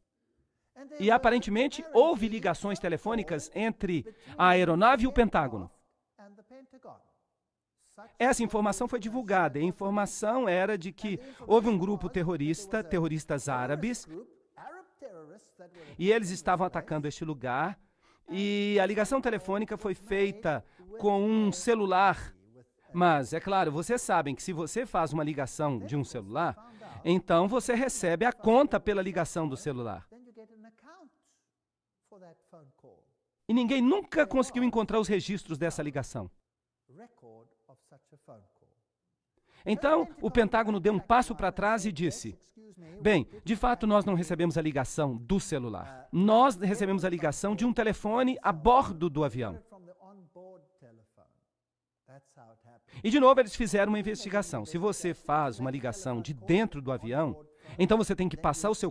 E, aparentemente, houve ligações telefônicas entre a aeronave e o Pentágono. Essa informação foi divulgada. A informação era de que houve um grupo terrorista, terroristas árabes, e eles estavam atacando este lugar, e a ligação telefônica foi feita com um celular. Mas, é claro, vocês sabem que se você faz uma ligação de um celular, então você recebe a conta pela ligação do celular. E ninguém nunca conseguiu encontrar os registros dessa ligação. Então, o Pentágono deu um passo para trás e disse: bem, de fato nós não recebemos a ligação do celular. Nós recebemos a ligação de um telefone a bordo do avião. E, de novo, eles fizeram uma investigação. Se você faz uma ligação de dentro do avião, então você tem que passar o seu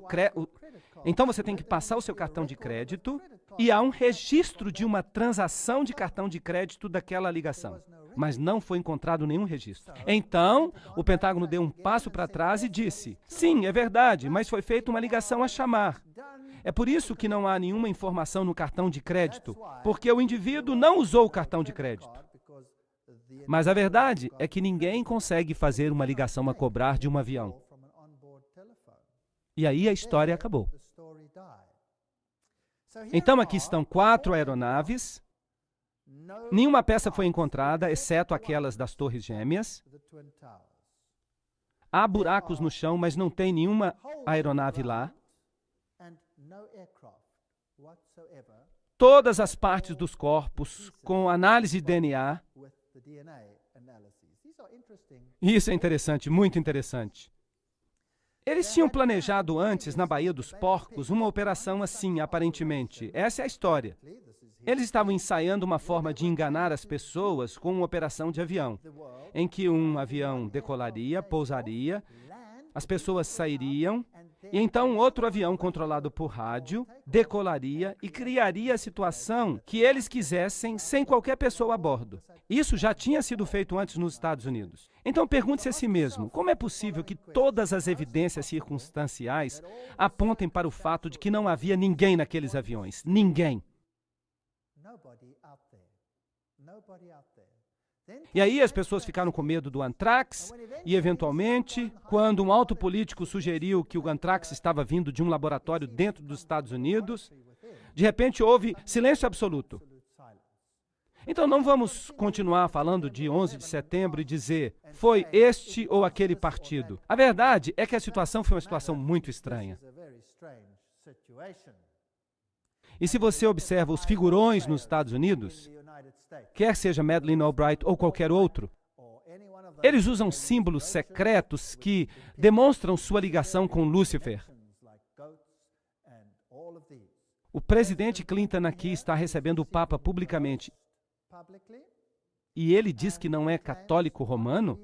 cartão de crédito e há um registro de uma transação de cartão de crédito daquela ligação. Mas não foi encontrado nenhum registro. Então, o Pentágono deu um passo para trás e disse: sim, é verdade, mas foi feita uma ligação a chamar. É por isso que não há nenhuma informação no cartão de crédito, porque o indivíduo não usou o cartão de crédito. Mas a verdade é que ninguém consegue fazer uma ligação a cobrar de um avião. E aí a história acabou. Então aqui estão 4 aeronaves. Nenhuma peça foi encontrada, exceto aquelas das Torres Gêmeas. Há buracos no chão, mas não tem nenhuma aeronave lá. Todas as partes dos corpos, com análise de DNA, Isso é interessante, muito interessante. Eles tinham planejado antes, na Baía dos Porcos, uma operação assim, aparentemente. Essa é a história. Eles estavam ensaiando uma forma de enganar as pessoas com uma operação de avião, em que um avião decolaria, pousaria, as pessoas sairiam, e então outro avião controlado por rádio decolaria e criaria a situação que eles quisessem sem qualquer pessoa a bordo. Isso já tinha sido feito antes nos Estados Unidos. Então pergunte-se a si mesmo, como é possível que todas as evidências circunstanciais apontem para o fato de que não havia ninguém naqueles aviões? Ninguém. E aí as pessoas ficaram com medo do antrax e, eventualmente, quando um alto político sugeriu que o antrax estava vindo de um laboratório dentro dos Estados Unidos, de repente houve silêncio absoluto. Então não vamos continuar falando de 11 de setembro e dizer foi este ou aquele partido. A verdade é que a situação foi uma situação muito estranha. E se você observa os figurões nos Estados Unidos, quer seja Madeleine Albright ou qualquer outro, eles usam símbolos secretos que demonstram sua ligação com Lúcifer. O presidente Clinton aqui está recebendo o Papa publicamente. E ele diz que não é católico romano?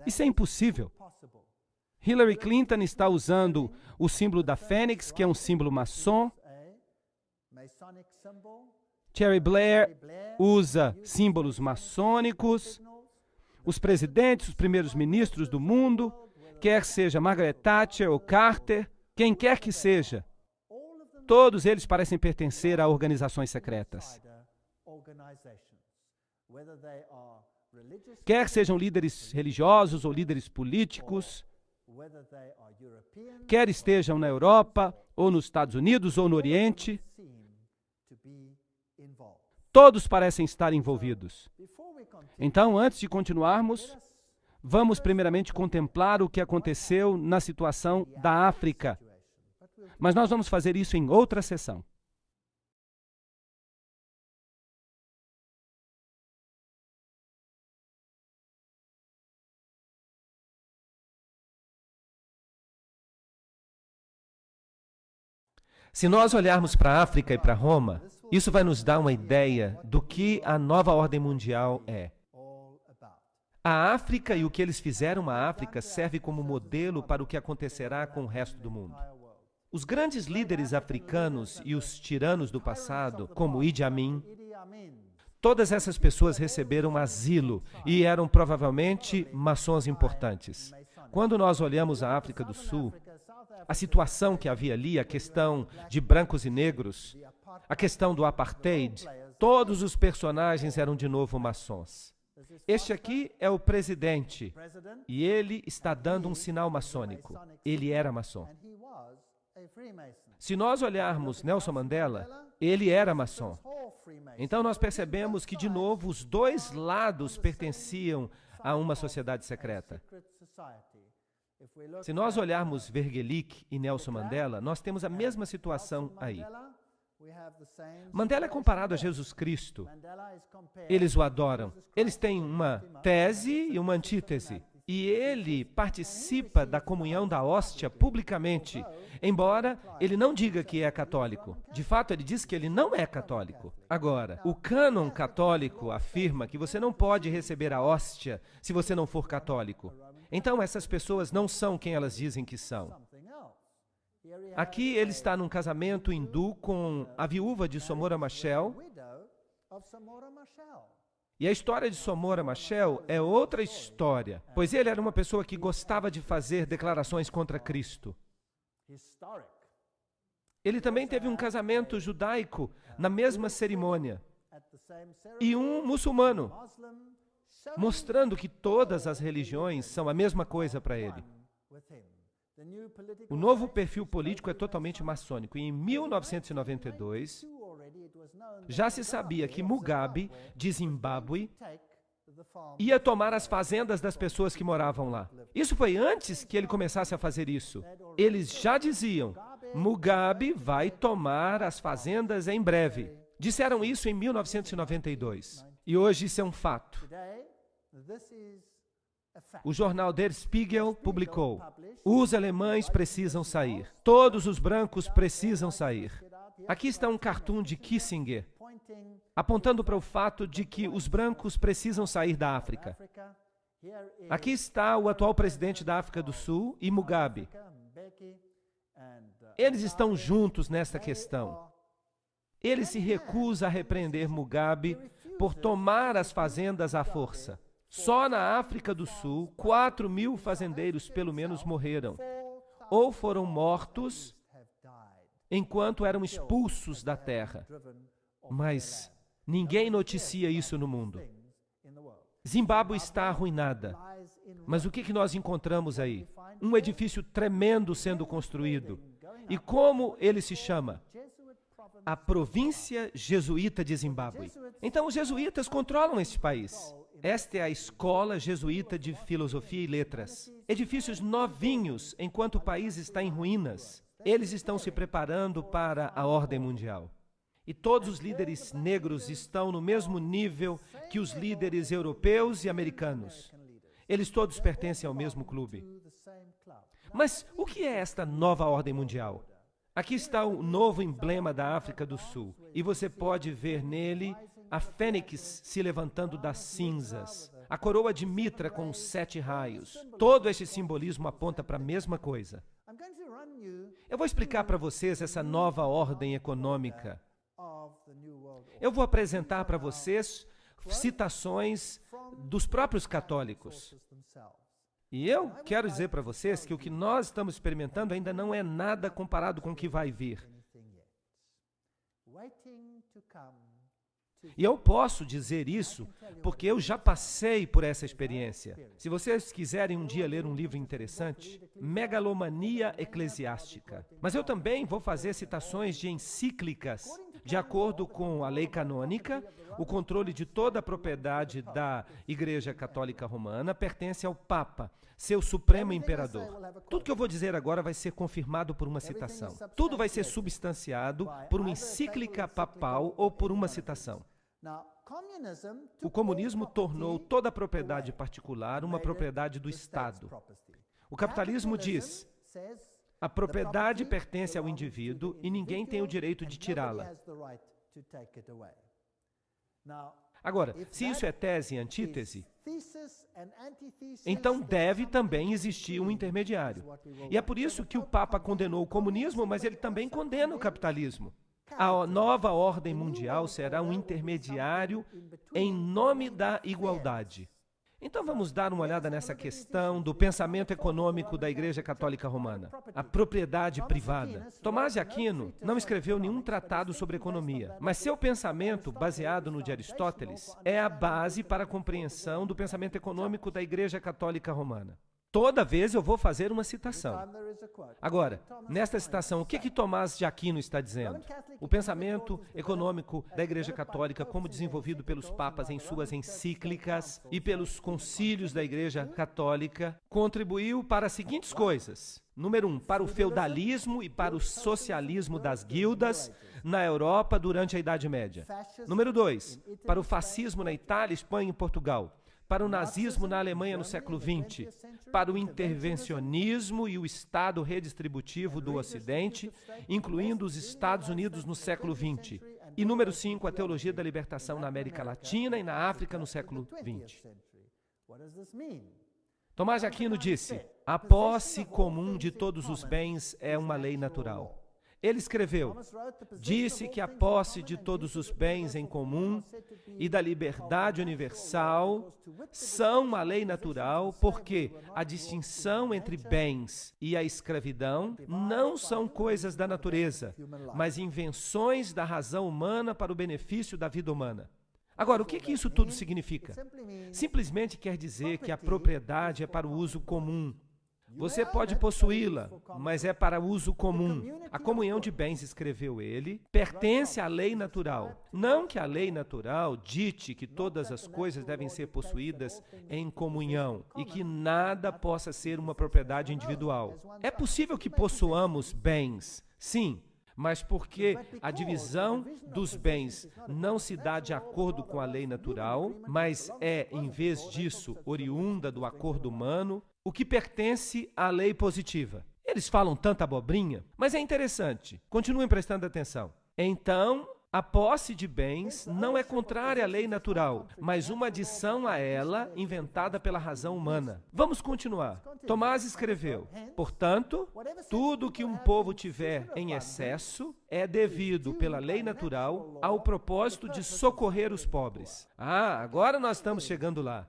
Isso é impossível. Hillary Clinton está usando o símbolo da Fênix, que é um símbolo maçom. Tony Blair usa símbolos maçônicos. Os presidentes, os primeiros ministros do mundo, quer seja Margaret Thatcher ou Carter, quem quer que seja, todos eles parecem pertencer a organizações secretas. Quer sejam líderes religiosos ou líderes políticos, quer estejam na Europa, ou nos Estados Unidos, ou no Oriente, todos parecem estar envolvidos. Então, antes de continuarmos, vamos primeiramente contemplar o que aconteceu na situação da África. Mas nós vamos fazer isso em outra sessão. Se nós olharmos para a África e para Roma, isso vai nos dar uma ideia do que a nova ordem mundial é. A África e o que eles fizeram à África serve como modelo para o que acontecerá com o resto do mundo. Os grandes líderes africanos e os tiranos do passado, como Idi Amin, todas essas pessoas receberam asilo e eram provavelmente maçons importantes. Quando nós olhamos a África do Sul, a situação que havia ali, a questão de brancos e negros, a questão do apartheid, todos os personagens eram de novo maçons. Este aqui é o presidente e ele está dando um sinal maçônico. Ele era maçom. Se nós olharmos Nelson Mandela, ele era maçom. Então nós percebemos que, de novo, os dois lados pertenciam a uma sociedade secreta. Se nós olharmos Vergelick e Nelson Mandela, nós temos a mesma situação aí. Mandela é comparado a Jesus Cristo. Eles o adoram. Eles têm uma tese e uma antítese. E ele participa da comunhão da hóstia publicamente, embora ele não diga que é católico. De fato, ele diz que ele não é católico. Agora, o cânon católico afirma que você não pode receber a hóstia se você não for católico. Então, essas pessoas não são quem elas dizem que são. Aqui ele está num casamento hindu com a viúva de Somora Machel. E a história de Somora Machel é outra história, pois ele era uma pessoa que gostava de fazer declarações contra Cristo. Ele também teve um casamento judaico na mesma cerimônia. E um muçulmano, mostrando que todas as religiões são a mesma coisa para ele. O novo perfil político é totalmente maçônico. E em 1992, já se sabia que Mugabe, de Zimbábue, ia tomar as fazendas das pessoas que moravam lá. Isso foi antes que ele começasse a fazer isso. Eles já diziam, Mugabe vai tomar as fazendas em breve. Disseram isso em 1992. E hoje isso é um fato. O jornal Der Spiegel publicou: os alemães precisam sair. Todos os brancos precisam sair. Aqui está um cartoon de Kissinger, apontando para o fato de que os brancos precisam sair da África. Aqui está o atual presidente da África do Sul e Mugabe. Eles estão juntos nesta questão. Ele se recusa a repreender Mugabe por tomar as fazendas à força. Só na África do Sul, 4.000 fazendeiros pelo menos morreram, ou foram mortos enquanto eram expulsos da terra. Mas ninguém noticia isso no mundo. Zimbábue está arruinada. Mas o que nós encontramos aí? Um edifício tremendo sendo construído. E como ele se chama? A província jesuíta de Zimbábue. Então os jesuítas controlam este país. Esta é a Escola Jesuíta de Filosofia e Letras. Edifícios novinhos, enquanto o país está em ruínas. Eles estão se preparando para a ordem mundial. E todos os líderes negros estão no mesmo nível que os líderes europeus e americanos. Eles todos pertencem ao mesmo clube. Mas o que é esta nova ordem mundial? Aqui está o novo emblema da África do Sul. E você pode ver nele a fênix se levantando das cinzas, a coroa de Mitra com os 7 raios. Todo este simbolismo aponta para a mesma coisa. Eu vou explicar para vocês essa nova ordem econômica. Eu vou apresentar para vocês citações dos próprios católicos. E eu quero dizer para vocês que o que nós estamos experimentando ainda não é nada comparado com o que vai vir. E eu posso dizer isso porque eu já passei por essa experiência. Se vocês quiserem um dia ler um livro interessante, Megalomania Eclesiástica. Mas eu também vou fazer citações de encíclicas. De acordo com a lei canônica, o controle de toda a propriedade da Igreja Católica Romana pertence ao Papa, seu supremo imperador. Tudo que eu vou dizer agora vai ser confirmado por uma citação. Tudo vai ser substanciado por uma encíclica papal ou por uma citação. O comunismo tornou toda a propriedade particular uma propriedade do Estado. O capitalismo diz: a propriedade pertence ao indivíduo e ninguém tem o direito de tirá-la. Agora, se isso é tese e antítese, então deve também existir um intermediário. E é por isso que o Papa condenou o comunismo, mas ele também condena o capitalismo. A nova ordem mundial será um intermediário em nome da igualdade. Então vamos dar uma olhada nessa questão do pensamento econômico da Igreja Católica Romana, a propriedade privada. Tomás de Aquino não escreveu nenhum tratado sobre economia, mas seu pensamento, baseado no de Aristóteles, é a base para a compreensão do pensamento econômico da Igreja Católica Romana. Toda vez eu vou fazer uma citação. Agora, nesta citação, o que Tomás de Aquino está dizendo? O pensamento econômico da Igreja Católica, como desenvolvido pelos papas em suas encíclicas e pelos concílios da Igreja Católica, contribuiu para as seguintes coisas. Número 1, para o feudalismo e para o socialismo das guildas na Europa durante a Idade Média. Número 2, para o fascismo na Itália, Espanha e Portugal. Para o nazismo na Alemanha no século XX, para o intervencionismo e o Estado redistributivo do Ocidente, incluindo os Estados Unidos no século XX. E número 5, a teologia da libertação na América Latina e na África no século XX. Tomás de Aquino disse: a posse comum de todos os bens é uma lei natural. Ele escreveu, disse que a posse de todos os bens em comum e da liberdade universal são uma lei natural porque a distinção entre bens e a escravidão não são coisas da natureza, mas invenções da razão humana para o benefício da vida humana. Agora, o que isso tudo significa? Simplesmente quer dizer que a propriedade é para o uso comum. Você pode possuí-la, mas é para uso comum. A comunhão de bens, escreveu ele, pertence à lei natural. Não que a lei natural dite que todas as coisas devem ser possuídas em comunhão e que nada possa ser uma propriedade individual. É possível que possuamos bens, sim, Mas porque a divisão dos bens não se dá de acordo com a lei natural, mas é, em vez disso, oriunda do acordo humano, o que pertence à lei positiva. Eles falam tanta abobrinha, mas é interessante. Continuem prestando atenção. Então, a posse de bens não é contrária à lei natural, mas uma adição a ela inventada pela razão humana. Vamos continuar. Tomás escreveu: portanto, tudo que um povo tiver em excesso é devido pela lei natural ao propósito de socorrer os pobres. Agora nós estamos chegando lá.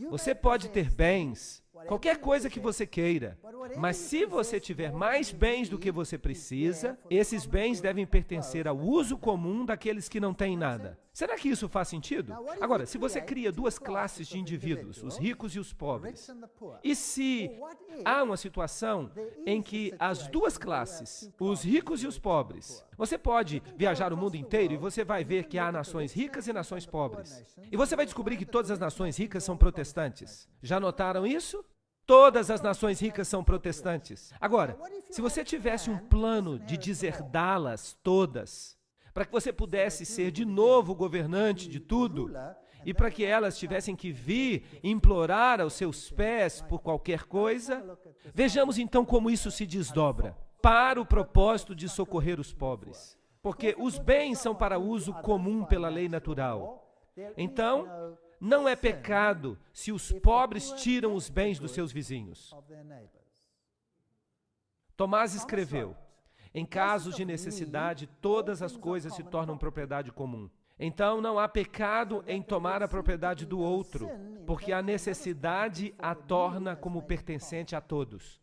Você pode ter bens, qualquer coisa que você queira, mas se você tiver mais bens do que você precisa, esses bens devem pertencer ao uso comum daqueles que não têm nada. Será que isso faz sentido? Agora, se você cria duas classes de indivíduos, os ricos e os pobres, e se há uma situação em que as duas classes, os ricos e os pobres, você pode viajar o mundo inteiro e você vai ver que há nações ricas e nações pobres. E você vai descobrir que todas as nações ricas são protestantes. Já notaram isso? Todas as nações ricas são protestantes. Agora, se você tivesse um plano de deserdá-las todas, para que você pudesse ser de novo governante de tudo, e para que elas tivessem que vir implorar aos seus pés por qualquer coisa, vejamos então como isso se desdobra para o propósito de socorrer os pobres. Porque os bens são para uso comum pela lei natural. Então, não é pecado se os pobres tiram os bens dos seus vizinhos. Tomás escreveu: em casos de necessidade, todas as coisas se tornam propriedade comum. Então, não há pecado em tomar a propriedade do outro, porque a necessidade a torna como pertencente a todos.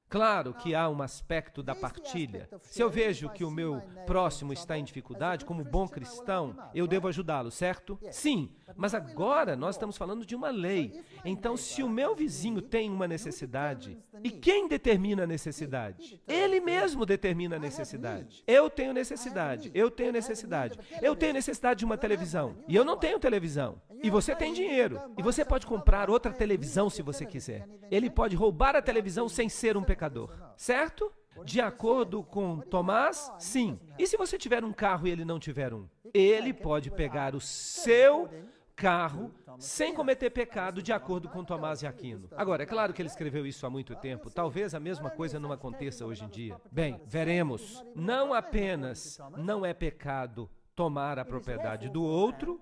Claro que há um aspecto da partilha. Se eu vejo que o meu próximo está em dificuldade, como bom cristão, eu devo ajudá-lo, certo? Sim, mas agora nós estamos falando de uma lei. Então, se o meu vizinho tem uma necessidade, e quem determina a necessidade? Ele mesmo determina a necessidade. Eu tenho necessidade, eu tenho necessidade. Eu tenho necessidade de uma televisão, e eu não tenho televisão. E você tem dinheiro, e você pode comprar outra televisão se você quiser. Ele pode roubar a televisão sem ser um pecador, certo? De acordo com Tomás, sim. E se você tiver um carro e ele não tiver um? Ele pode pegar o seu carro sem cometer pecado, de acordo com Tomás de Aquino. Agora, é claro que ele escreveu isso há muito tempo. Talvez a mesma coisa não aconteça hoje em dia. Bem, veremos. Não apenas não é pecado tomar a propriedade do outro,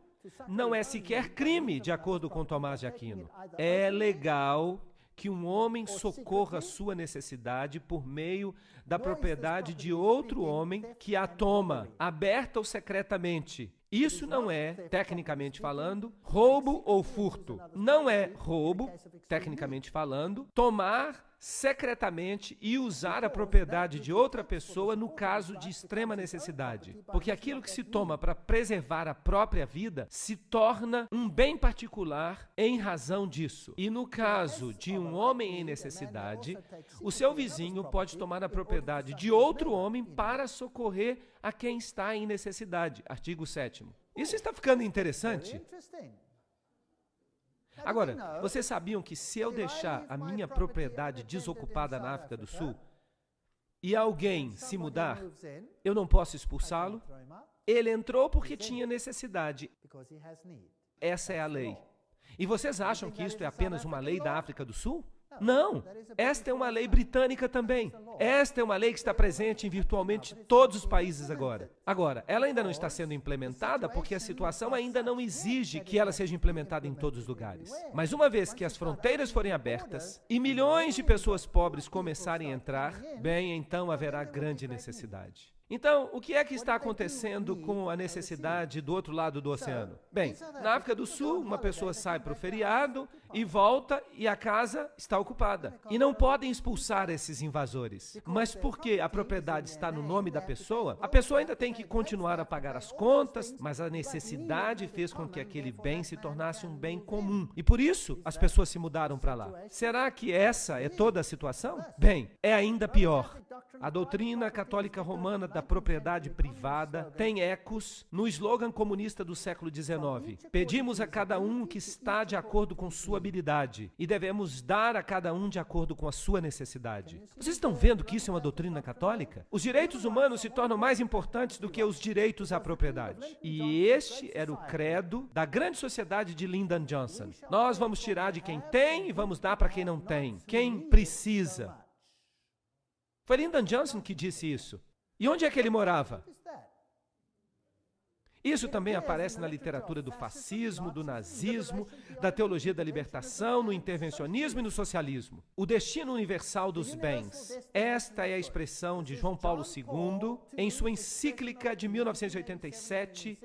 não é sequer crime, de acordo com Tomás de Aquino. É legal que um homem socorra a sua necessidade por meio da propriedade de outro homem que a toma, aberta ou secretamente. Isso não é, tecnicamente falando, roubo ou furto. Não é roubo, tecnicamente falando, tomar secretamente e usar a propriedade de outra pessoa no caso de extrema necessidade. Porque aquilo que se toma para preservar a própria vida se torna um bem particular em razão disso. E no caso de um homem em necessidade, o seu vizinho pode tomar a propriedade de outro homem para socorrer a quem está em necessidade. Artigo 7º. Isso está ficando interessante? Agora, vocês sabiam que se eu deixar a minha propriedade desocupada na África do Sul e alguém se mudar, eu não posso expulsá-lo? Ele entrou porque tinha necessidade. Essa é a lei. E vocês acham que isto é apenas uma lei da África do Sul? Não, esta é uma lei britânica também. Esta é uma lei que está presente em virtualmente todos os países agora. Agora, ela ainda não está sendo implementada porque a situação ainda não exige que ela seja implementada em todos os lugares. Mas uma vez que as fronteiras forem abertas e milhões de pessoas pobres começarem a entrar, bem, então haverá grande necessidade. Então, o que é que está acontecendo com a necessidade do outro lado do oceano? Bem, na África do Sul, uma pessoa sai para o feriado e volta e a casa está ocupada. E não podem expulsar esses invasores. Mas porque a propriedade está no nome da pessoa, a pessoa ainda tem que continuar a pagar as contas, mas a necessidade fez com que aquele bem se tornasse um bem comum. E por isso, as pessoas se mudaram para lá. Será que essa é toda a situação? Bem, é ainda pior. A doutrina católica romana da propriedade privada tem ecos no slogan comunista do século XIX. Pedimos a cada um que está de acordo com sua habilidade e devemos dar a cada um de acordo com a sua necessidade. Vocês estão vendo que isso é uma doutrina católica? Os direitos humanos se tornam mais importantes do que os direitos à propriedade. E este era o credo da grande sociedade de Lyndon Johnson. Nós vamos tirar de quem tem e vamos dar para quem não tem, quem precisa. Foi Lyndon Johnson que disse isso. E onde é que ele morava? Isso também aparece na literatura do fascismo, do nazismo, da teologia da libertação, no intervencionismo e no socialismo. O destino universal dos bens. Esta é a expressão de João Paulo II em sua encíclica de 1987,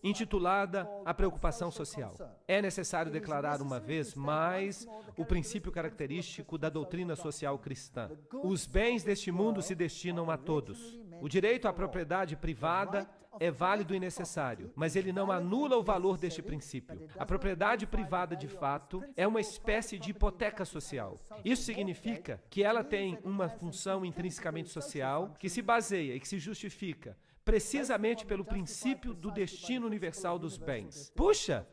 intitulada A Preocupação Social. É necessário declarar uma vez mais o princípio característico da doutrina social cristã. Os bens deste mundo se destinam a todos. O direito à propriedade privada é válido e necessário, mas ele não anula o valor deste princípio. A propriedade privada, de fato, é uma espécie de hipoteca social. Isso significa que ela tem uma função intrinsecamente social que se baseia e que se justifica precisamente pelo princípio do destino universal dos bens. Puxa,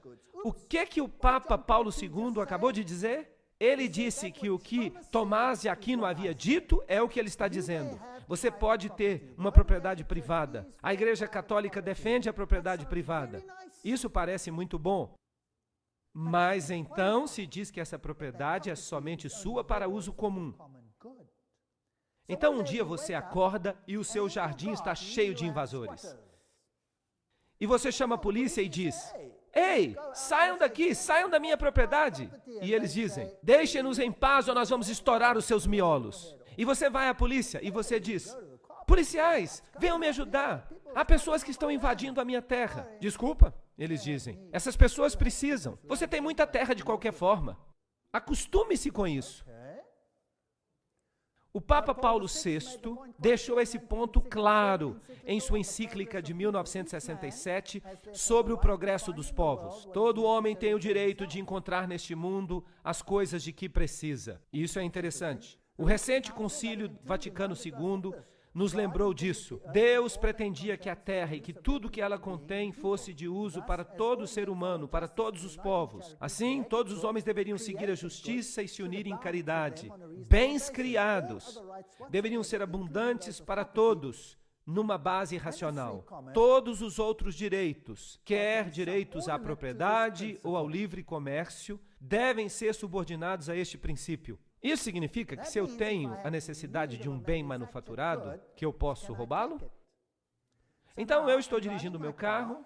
o que o Papa Paulo II acabou de dizer? Ele disse que o que Tomás de Aquino havia dito é o que ele está dizendo. Você pode ter uma propriedade privada. A Igreja Católica defende a propriedade privada. Isso parece muito bom. Mas então se diz que essa propriedade é somente sua para uso comum. Então um dia você acorda e o seu jardim está cheio de invasores. E você chama a polícia e diz: "Ei, saiam daqui, saiam da minha propriedade." E eles dizem: "Deixem-nos em paz ou nós vamos estourar os seus miolos." E você vai à polícia e você diz: "Policiais, venham me ajudar. Há pessoas que estão invadindo a minha terra." "Desculpa," eles dizem, "essas pessoas precisam. Você tem muita terra de qualquer forma." Acostume-se com isso. O Papa Paulo VI deixou esse ponto claro em sua encíclica de 1967 sobre o progresso dos povos. Todo homem tem o direito de encontrar neste mundo as coisas de que precisa. E isso é interessante. O recente Concílio Vaticano II nos lembrou disso. Deus pretendia que a terra e que tudo que ela contém fosse de uso para todo ser humano, para todos os povos. Assim, todos os homens deveriam seguir a justiça e se unir em caridade. Bens criados deveriam ser abundantes para todos, numa base racional. Todos os outros direitos, quer direitos à propriedade ou ao livre comércio, devem ser subordinados a este princípio. Isso significa que se eu tenho a necessidade de um bem manufaturado, que eu posso roubá-lo? Então eu estou dirigindo o meu carro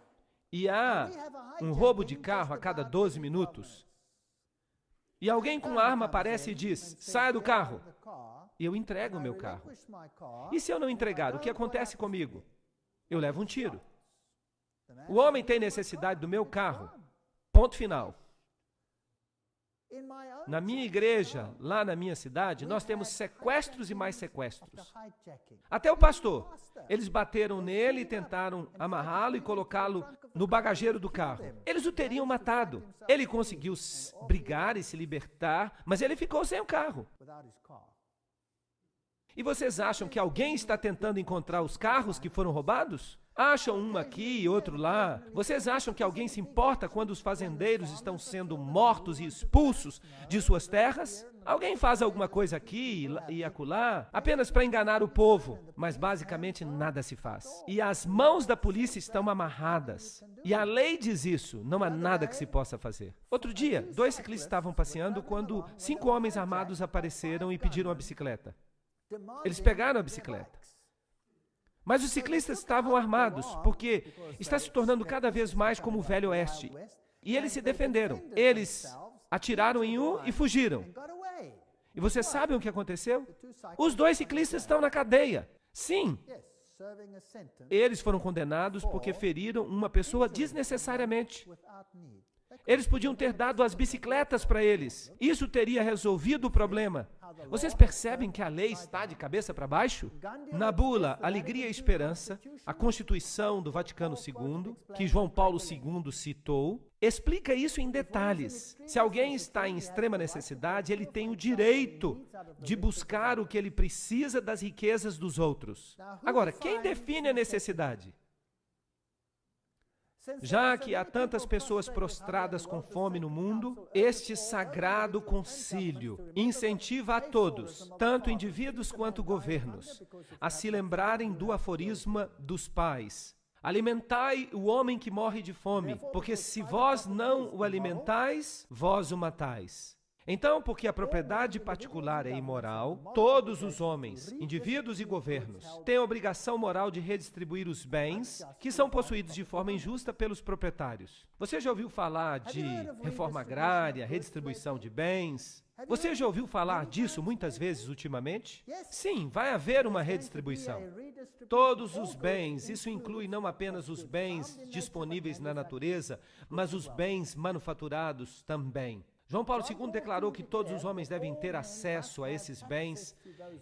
e há um roubo de carro a cada 12 minutos. E alguém com arma aparece e diz: "Saia do carro." E eu entrego o meu carro. E se eu não entregar, o que acontece comigo? Eu levo um tiro. O homem tem necessidade do meu carro. Ponto final. Na minha igreja, lá na minha cidade, nós temos sequestros e mais sequestros. Até o pastor. Eles bateram nele e tentaram amarrá-lo e colocá-lo no bagageiro do carro. Eles o teriam matado. Ele conseguiu brigar e se libertar, mas ele ficou sem o carro. E vocês acham que alguém está tentando encontrar os carros que foram roubados? Acham um aqui e outro lá. Vocês acham que alguém se importa quando os fazendeiros estão sendo mortos e expulsos de suas terras? Alguém faz alguma coisa aqui e acolá apenas para enganar o povo, mas basicamente nada se faz. E as mãos da polícia estão amarradas. E a lei diz isso, não há nada que se possa fazer. Outro dia, 2 ciclistas estavam passeando quando 5 homens armados apareceram e pediram a bicicleta. Eles pegaram a bicicleta. Mas os ciclistas estavam armados, porque está se tornando cada vez mais como o Velho Oeste. E eles se defenderam. Eles atiraram em um e fugiram. E vocês sabem o que aconteceu? Os 2 ciclistas estão na cadeia. Sim. Eles foram condenados porque feriram uma pessoa desnecessariamente. Eles podiam ter dado as bicicletas para eles. Isso teria resolvido o problema. Vocês percebem que a lei está de cabeça para baixo? Na bula Alegria e Esperança, a Constituição do Vaticano II, que João Paulo II citou, explica isso em detalhes. Se alguém está em extrema necessidade, ele tem o direito de buscar o que ele precisa das riquezas dos outros. Agora, quem define a necessidade? Já que há tantas pessoas prostradas com fome no mundo, este sagrado concílio incentiva a todos, tanto indivíduos quanto governos, a se lembrarem do aforisma dos pais. Alimentai o homem que morre de fome, porque se vós não o alimentais, vós o matais. Então, porque a propriedade particular é imoral, todos os homens, indivíduos e governos, têm a obrigação moral de redistribuir os bens que são possuídos de forma injusta pelos proprietários. Você já ouviu falar de reforma agrária, redistribuição de bens? Você já ouviu falar disso muitas vezes ultimamente? Sim, vai haver uma redistribuição. Todos os bens, isso inclui não apenas os bens disponíveis na natureza, mas os bens manufaturados também. João Paulo II declarou que todos os homens devem ter acesso a esses bens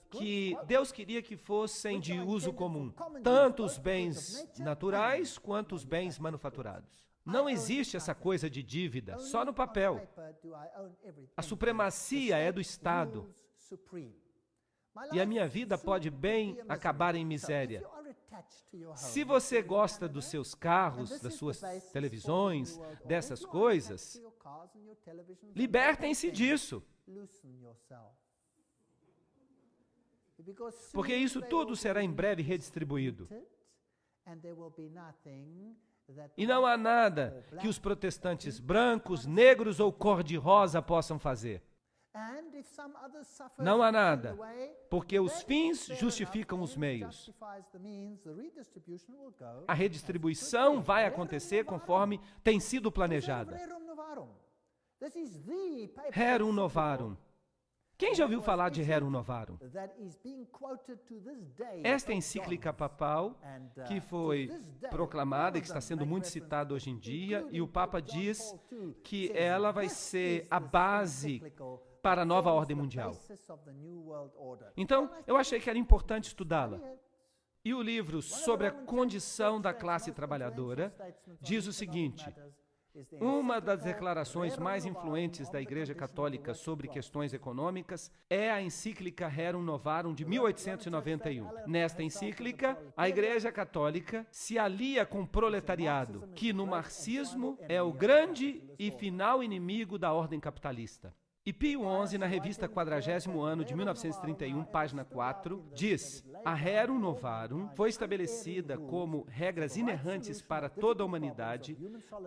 que Deus queria que fossem de uso comum, tanto os bens naturais quanto os bens manufaturados. Não existe essa coisa de dívida, só no papel. A supremacia é do Estado. E a minha vida pode bem acabar em miséria. Se você gosta dos seus carros, das suas televisões, dessas coisas, libertem-se disso. Porque isso tudo será em breve redistribuído. E não há nada que os protestantes brancos, negros ou cor-de-rosa possam fazer. Não há nada, porque os fins justificam os meios. A redistribuição vai acontecer conforme tem sido planejada. Rerum Novarum. Quem já ouviu falar de Rerum Novarum? Esta encíclica papal, que foi proclamada e que está sendo muito citada hoje em dia, e o Papa diz que ela vai ser a base para a nova ordem mundial. Então, eu achei que era importante estudá-la. E o livro sobre a condição da classe trabalhadora diz o seguinte: uma das declarações mais influentes da Igreja Católica sobre questões econômicas é a encíclica Rerum Novarum de 1891. Nesta encíclica, a Igreja Católica se alia com o proletariado, que no marxismo é o grande e final inimigo da ordem capitalista. E Pio XI, na revista 40º Ano de 1931, página 4, diz: a Rerum Novarum foi estabelecida como regras inerrantes para toda a humanidade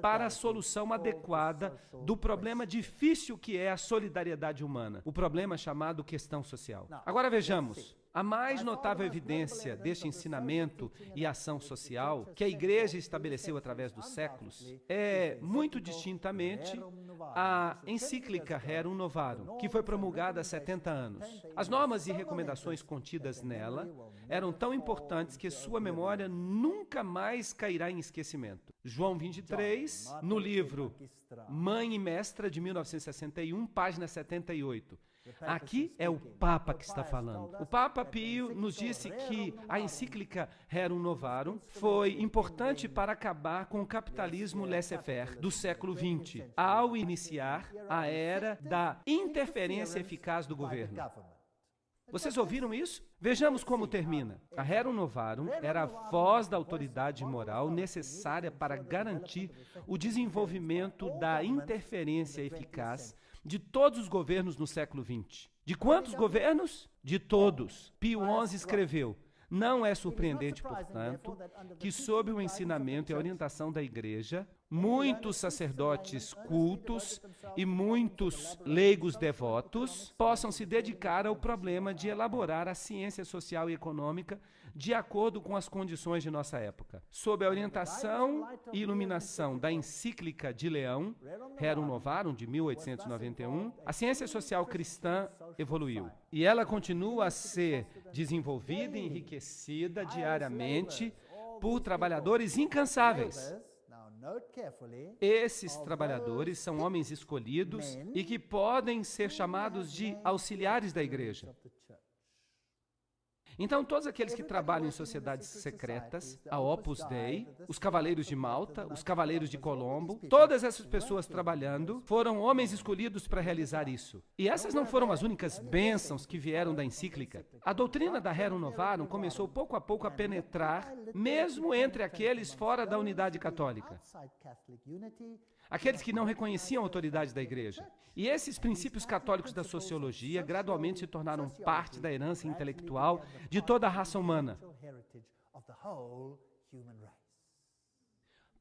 para a solução adequada do problema difícil que é a solidariedade humana, o problema chamado questão social. Agora vejamos. A mais notável evidência deste ensinamento e ação social que a Igreja estabeleceu através dos séculos é, muito distintamente, a encíclica Rerum Novarum, que foi promulgada há 70 anos. As normas e recomendações contidas nela eram tão importantes que sua memória nunca mais cairá em esquecimento. João 23, no livro Mãe e Mestra, de 1961, página 78. Aqui é o Papa que está falando. O Papa Pio nos disse que a encíclica Rerum Novarum foi importante para acabar com o capitalismo laissez-faire do século XX, ao iniciar a era da interferência eficaz do governo. Vocês ouviram isso? Vejamos como termina. A Rerum Novarum era a voz da autoridade moral necessária para garantir o desenvolvimento da interferência eficaz de todos os governos no século XX. De quantos governos? De todos. Pio XI escreveu: não é surpreendente, portanto, que sob o ensinamento e a orientação da Igreja, muitos sacerdotes cultos e muitos leigos devotos possam se dedicar ao problema de elaborar a ciência social e econômica de acordo com as condições de nossa época. Sob a orientação e iluminação da encíclica de Leão, Rerum Novarum, de 1891, a ciência social cristã evoluiu. E ela continua a ser desenvolvida e enriquecida diariamente por trabalhadores incansáveis. Esses trabalhadores são homens escolhidos e que podem ser chamados de auxiliares da igreja. Então, todos aqueles que trabalham em sociedades secretas, a Opus Dei, os Cavaleiros de Malta, os Cavaleiros de Colombo, todas essas pessoas trabalhando foram homens escolhidos para realizar isso. E essas não foram as únicas bênçãos que vieram da encíclica. A doutrina da Rerum Novarum começou pouco a pouco a penetrar, mesmo entre aqueles fora da unidade católica. Aqueles que não reconheciam a autoridade da igreja. E esses princípios católicos da sociologia gradualmente se tornaram parte da herança intelectual de toda a raça humana.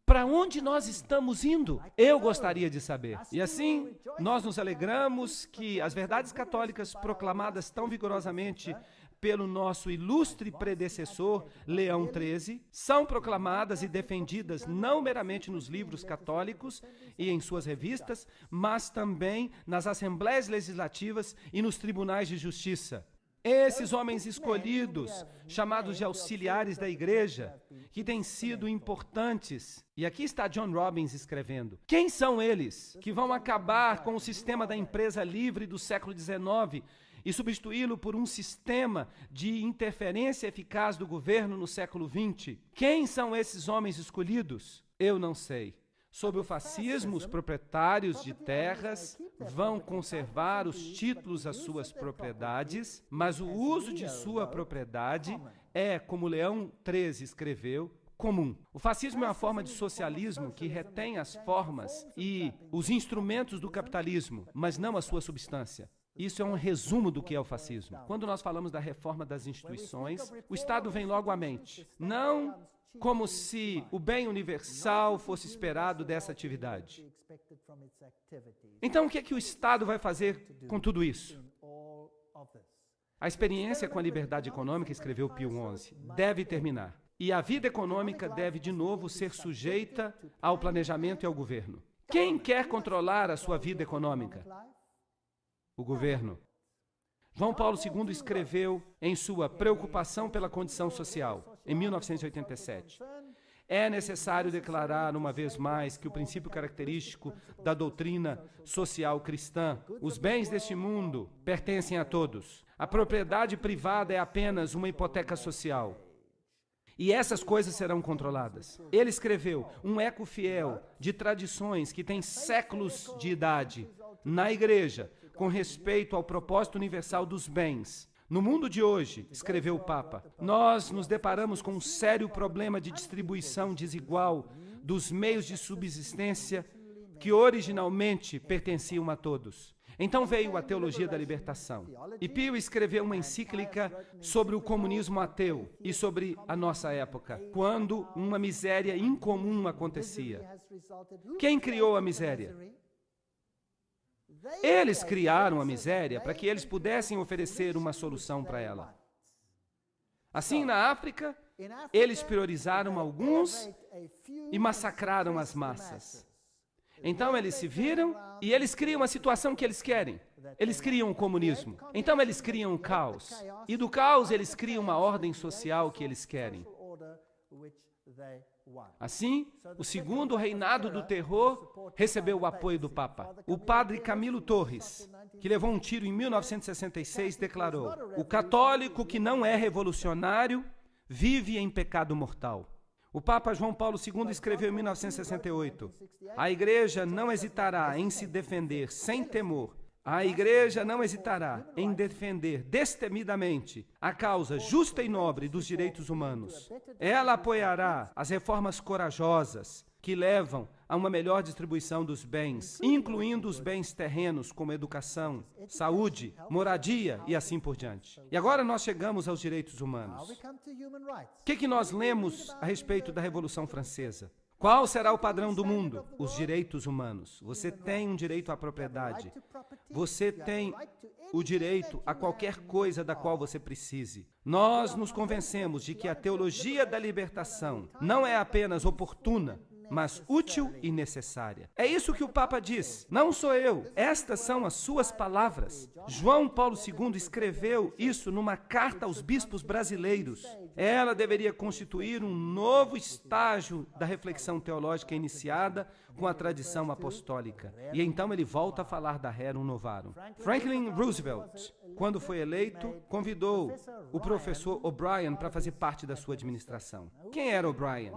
Para onde nós estamos indo? Eu gostaria de saber. E assim, nós nos alegramos que as verdades católicas proclamadas tão vigorosamente pelo nosso ilustre predecessor, Leão XIII, são proclamadas e defendidas não meramente nos livros católicos e em suas revistas, mas também nas assembleias legislativas e nos tribunais de justiça. Esses homens escolhidos, chamados de auxiliares da igreja, que têm sido importantes. E aqui está John Robbins escrevendo. Quem são eles que vão acabar com o sistema da empresa livre do século XIX e substituí-lo por um sistema de interferência eficaz do governo no século XX? Quem são esses homens escolhidos? Eu não sei. Sob o fascismo, os proprietários de terras vão conservar os títulos às suas propriedades, mas o uso de sua propriedade é, como Leão XIII escreveu, comum. O fascismo é uma forma de socialismo que retém as formas e os instrumentos do capitalismo, mas não a sua substância. Isso é um resumo do que é o fascismo. Quando nós falamos da reforma das instituições, o Estado vem logo à mente. Não como se o bem universal fosse esperado dessa atividade. Então, o que é que o Estado vai fazer com tudo isso? A experiência com a liberdade econômica, escreveu Pio XI, deve terminar. E a vida econômica deve, de novo, ser sujeita ao planejamento e ao governo. Quem quer controlar a sua vida econômica? O governo. João Paulo II escreveu em sua Preocupação pela Condição Social, em 1987. É necessário declarar uma vez mais que o princípio característico da doutrina social cristã, os bens deste mundo pertencem a todos. A propriedade privada é apenas uma hipoteca social. E essas coisas serão controladas. Ele escreveu um eco fiel de tradições que têm séculos de idade na igreja, com respeito ao propósito universal dos bens. No mundo de hoje, escreveu o Papa, nós nos deparamos com um sério problema de distribuição desigual dos meios de subsistência que originalmente pertenciam a todos. Então veio a teologia da libertação. E Pio escreveu uma encíclica sobre o comunismo ateu e sobre a nossa época, quando uma miséria incomum acontecia. Quem criou a miséria? Eles criaram a miséria para que eles pudessem oferecer uma solução para ela. Assim, na África, eles priorizaram alguns e massacraram as massas. Então, eles se viram e eles criam a situação que eles querem. Eles criam o comunismo. Então, eles criam o caos. E do caos, eles criam uma ordem social que eles querem. Assim, o segundo reinado do terror recebeu o apoio do Papa. O padre Camilo Torres, que levou um tiro em 1966, declarou: o católico que não é revolucionário vive em pecado mortal. O Papa João Paulo II escreveu em 1968, a Igreja não hesitará em se defender sem temor. A Igreja não hesitará em defender destemidamente a causa justa e nobre dos direitos humanos. Ela apoiará as reformas corajosas que levam a uma melhor distribuição dos bens, incluindo os bens terrenos como educação, saúde, moradia e assim por diante. E agora nós chegamos aos direitos humanos. O que nós lemos a respeito da Revolução Francesa? Qual será o padrão do mundo? Os direitos humanos. Você tem um direito à propriedade. Você tem o direito a qualquer coisa da qual você precise. Nós nos convencemos de que a teologia da libertação não é apenas oportuna, mas útil e necessária. É isso que o Papa diz. Não sou eu. Estas são as suas palavras. João Paulo II escreveu isso numa carta aos bispos brasileiros. Ela deveria constituir um novo estágio da reflexão teológica iniciada com a tradição apostólica. E então ele volta a falar da Rerum Novarum. Franklin Roosevelt, quando foi eleito, convidou o professor O'Brien para fazer parte da sua administração. Quem era O'Brien?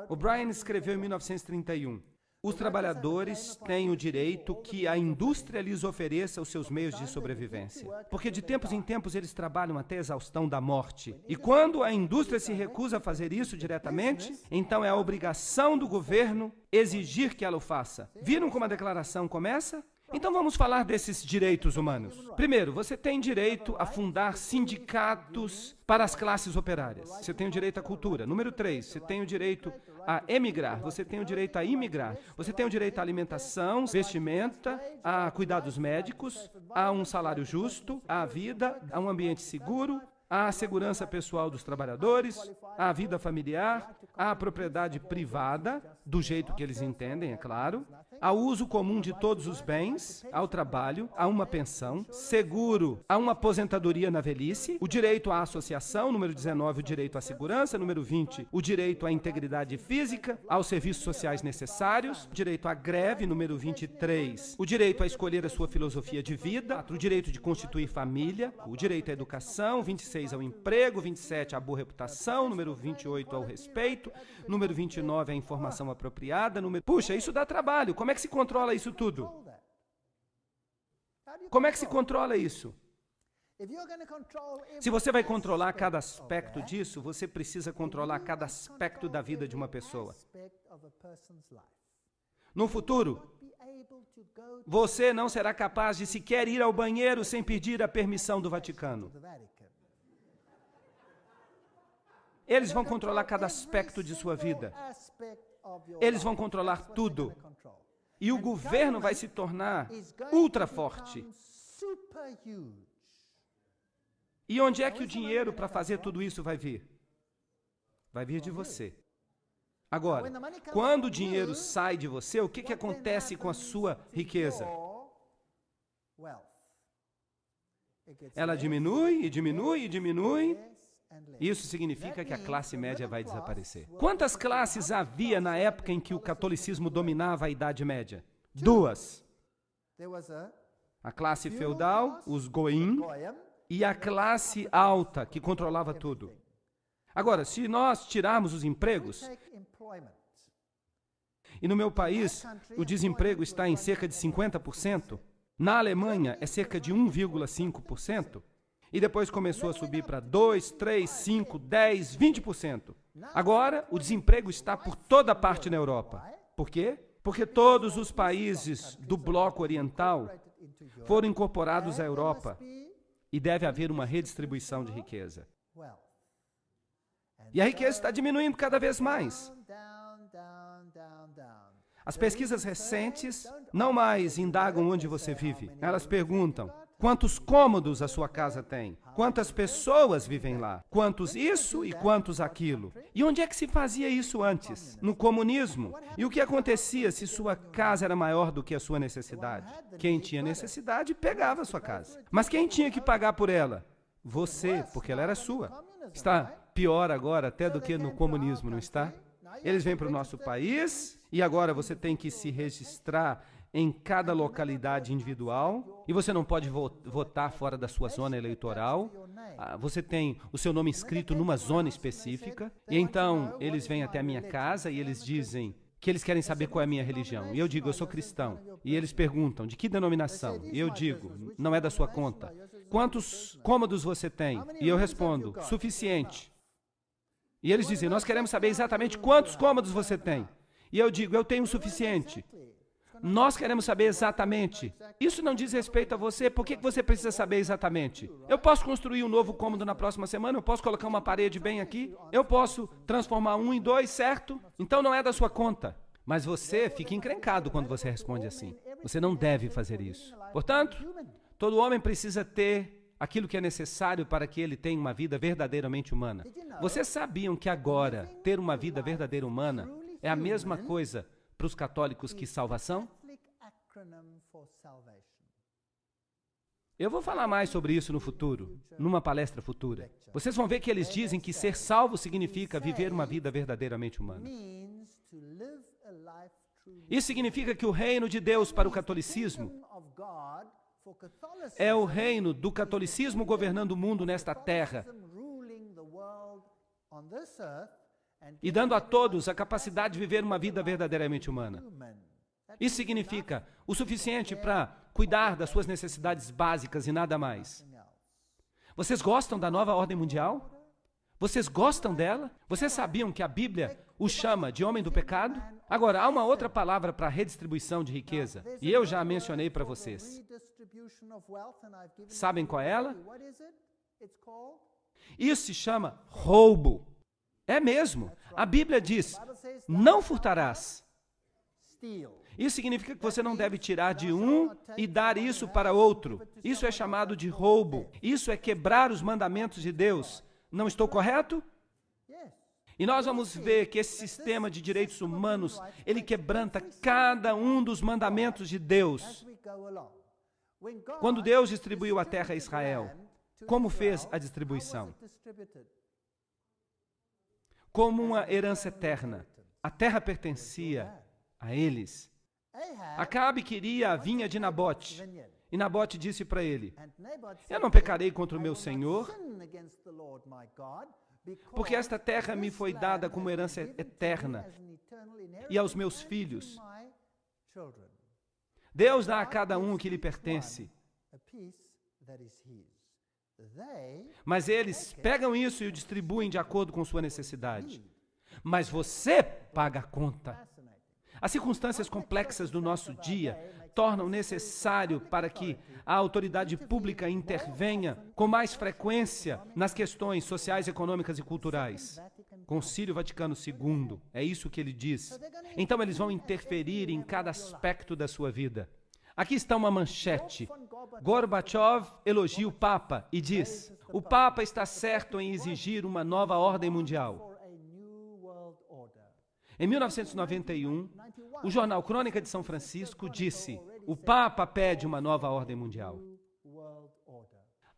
O'Brien escreveu em 1931: os trabalhadores têm o direito que a indústria lhes ofereça os seus meios de sobrevivência, porque de tempos em tempos eles trabalham até a exaustão da morte. E quando a indústria se recusa a fazer isso diretamente, então é a obrigação do governo exigir que ela o faça. Viram como a declaração começa? Então vamos falar desses direitos humanos. Primeiro, você tem direito a fundar sindicatos para as classes operárias. Você tem o direito à cultura. Número 3, você tem o direito a emigrar. Você tem o direito a imigrar. Você tem o direito à alimentação, vestimenta, a cuidados médicos, a um salário justo, à vida, a um ambiente seguro, à segurança pessoal dos trabalhadores, à vida familiar, à propriedade privada, do jeito que eles entendem, é claro, ao uso comum de todos os bens, ao trabalho, a uma pensão, seguro, a uma aposentadoria na velhice, o direito à associação, número 19, o direito à segurança, número 20, o direito à integridade física, aos serviços sociais necessários, o direito à greve, número 23, o direito a escolher a sua filosofia de vida, o direito de constituir família, o direito à educação, 26 ao emprego, 27 à boa reputação, número 28 ao respeito, número 29 à informação apropriada, Puxa, isso dá trabalho. Como é que se controla isso tudo? Como é que se controla isso? Se você vai controlar cada aspecto disso, você precisa controlar cada aspecto da vida de uma pessoa. No futuro, você não será capaz de sequer ir ao banheiro sem pedir a permissão do Vaticano. Eles vão controlar cada aspecto de sua vida. Eles vão controlar tudo. E o governo vai se tornar ultra forte. E onde é que o dinheiro para fazer tudo isso vai vir? Vai vir de você. Agora, quando o dinheiro sai de você, o que acontece com a sua riqueza? Ela diminui e diminui e diminui. Isso significa que a classe média vai desaparecer. Quantas classes havia na época em que o catolicismo dominava a Idade Média? 2. A classe feudal, os goim, e a classe alta, que controlava tudo. Agora, se nós tirarmos os empregos, e no meu país o desemprego está em cerca de 50%, na Alemanha é cerca de 1,5%, e depois começou a subir para 2, 3, 5, 10, 20%. Agora, o desemprego está por toda parte na Europa. Por quê? Porque todos os países do bloco oriental foram incorporados à Europa e deve haver uma redistribuição de riqueza. E a riqueza está diminuindo cada vez mais. As pesquisas recentes não mais indagam onde você vive. Elas perguntam: quantos cômodos a sua casa tem? Quantas pessoas vivem lá? Quantos isso e quantos aquilo? E onde é que se fazia isso antes? No comunismo. E o que acontecia se sua casa era maior do que a sua necessidade? Quem tinha necessidade pegava a sua casa. Mas quem tinha que pagar por ela? Você, porque ela era sua. Está pior agora até do que no comunismo, não está? Eles vêm para o nosso país e agora você tem que se registrar em cada localidade individual, e você não pode votar fora da sua zona eleitoral. Você tem o seu nome escrito numa zona específica, e então eles vêm até a minha casa e eles dizem que eles querem saber qual é a minha religião. E eu digo: eu sou cristão. E eles perguntam: de que denominação? E eu digo: não é da sua conta. Quantos cômodos você tem? E eu respondo: suficiente. E eles dizem: nós queremos saber exatamente quantos cômodos você tem. E eu digo: eu tenho o suficiente. Nós queremos saber exatamente. Isso não diz respeito a você. Por que você precisa saber exatamente? Eu posso construir um novo cômodo na próxima semana? Eu posso colocar uma parede bem aqui? Eu posso transformar 1 em 2, certo? Então não é da sua conta. Mas você fica encrencado quando você responde assim. Você não deve fazer isso. Portanto, todo homem precisa ter aquilo que é necessário para que ele tenha uma vida verdadeiramente humana. Vocês sabiam que agora ter uma vida verdadeira humana é a mesma coisa para os católicos que salvação? Eu vou falar mais sobre isso no futuro, numa palestra futura. Vocês vão ver que eles dizem que ser salvo significa viver uma vida verdadeiramente humana. Isso significa que o reino de Deus para o catolicismo é o reino do catolicismo governando o mundo nesta terra e dando a todos a capacidade de viver uma vida verdadeiramente humana. Isso significa o suficiente para cuidar das suas necessidades básicas e nada mais. Vocês gostam da nova ordem mundial? Vocês gostam dela? Vocês sabiam que a Bíblia o chama de homem do pecado? Agora, há uma outra palavra para redistribuição de riqueza, e eu já a mencionei para vocês. Sabem qual é ela? Isso se chama roubo. É mesmo. A Bíblia diz, não furtarás. Isso significa que você não deve tirar de um e dar isso para outro. Isso é chamado de roubo. Isso é quebrar os mandamentos de Deus. Não estou correto? E nós vamos ver que esse sistema de direitos humanos, ele quebranta cada um dos mandamentos de Deus. Quando Deus distribuiu a terra a Israel, como fez a distribuição? Como uma herança eterna. A terra pertencia a eles. Acabe queria a vinha de Nabote. E Nabote disse para ele, eu não pecarei contra o meu Senhor, porque esta terra me foi dada como herança eterna e aos meus filhos. Deus dá a cada um o que lhe pertence. Mas eles pegam isso e o distribuem de acordo com sua necessidade. Mas você paga a conta. As circunstâncias complexas do nosso dia tornam necessário para que a autoridade pública intervenha com mais frequência nas questões sociais, econômicas e culturais. Concílio Vaticano II, é isso que ele diz. Então eles vão interferir em cada aspecto da sua vida. Aqui está uma manchete. Gorbachev elogia o Papa e diz, o Papa está certo em exigir uma nova ordem mundial. Em 1991, o jornal Crônica de São Francisco disse, o Papa pede uma nova ordem mundial.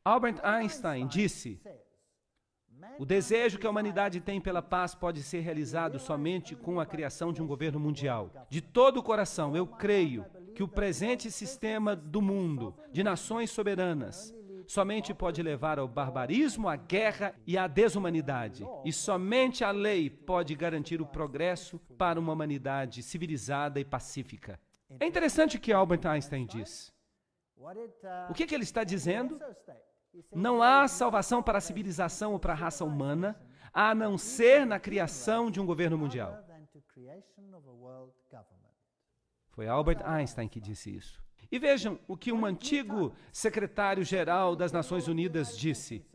Albert Einstein disse, o desejo que a humanidade tem pela paz pode ser realizado somente com a criação de um governo mundial. De todo o coração, eu creio que o presente sistema do mundo, de nações soberanas, somente pode levar ao barbarismo, à guerra e à desumanidade. E somente a lei pode garantir o progresso para uma humanidade civilizada e pacífica. É interessante o que Albert Einstein diz. O que ele está dizendo? Não há salvação para a civilização ou para a raça humana, a não ser na criação de um governo mundial. Foi Albert Einstein que disse isso. E vejam o que um antigo secretário-geral das Nações Unidas disse.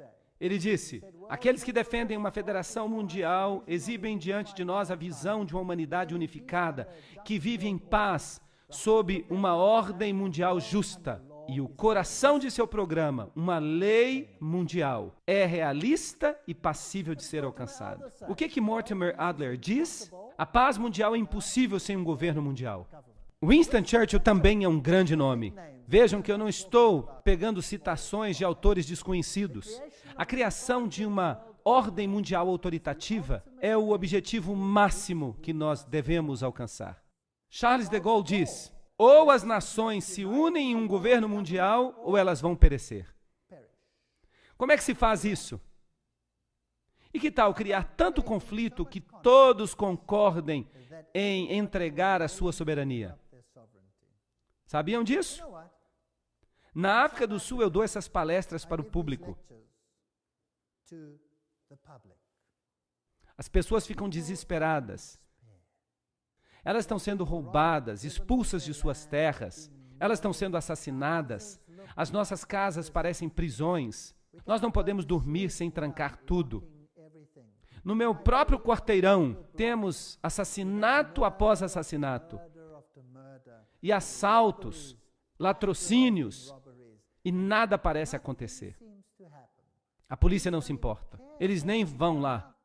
Ele disse, aqueles que defendem uma federação mundial exibem diante de nós a visão de uma humanidade unificada, que vive em paz, sob uma ordem mundial justa. E o coração de seu programa, uma lei mundial, é realista e passível de ser alcançada. O que Mortimer Adler diz? A paz mundial é impossível sem um governo mundial. Winston Churchill também é um grande nome. Vejam que eu não estou pegando citações de autores desconhecidos. A criação de uma ordem mundial autoritativa é o objetivo máximo que nós devemos alcançar. Charles de Gaulle diz, ou as nações se unem em um governo mundial, ou elas vão perecer. Como é que se faz isso? E que tal criar tanto conflito que todos concordem em entregar a sua soberania? Sabiam disso? Na África do Sul eu dou essas palestras para o público. As pessoas ficam desesperadas. Elas estão sendo roubadas, expulsas de suas terras. Elas estão sendo assassinadas. As nossas casas parecem prisões. Nós não podemos dormir sem trancar tudo. No meu próprio quarteirão, temos assassinato após assassinato. E assaltos, latrocínios, e nada parece acontecer. A polícia não se importa. Eles nem vão lá.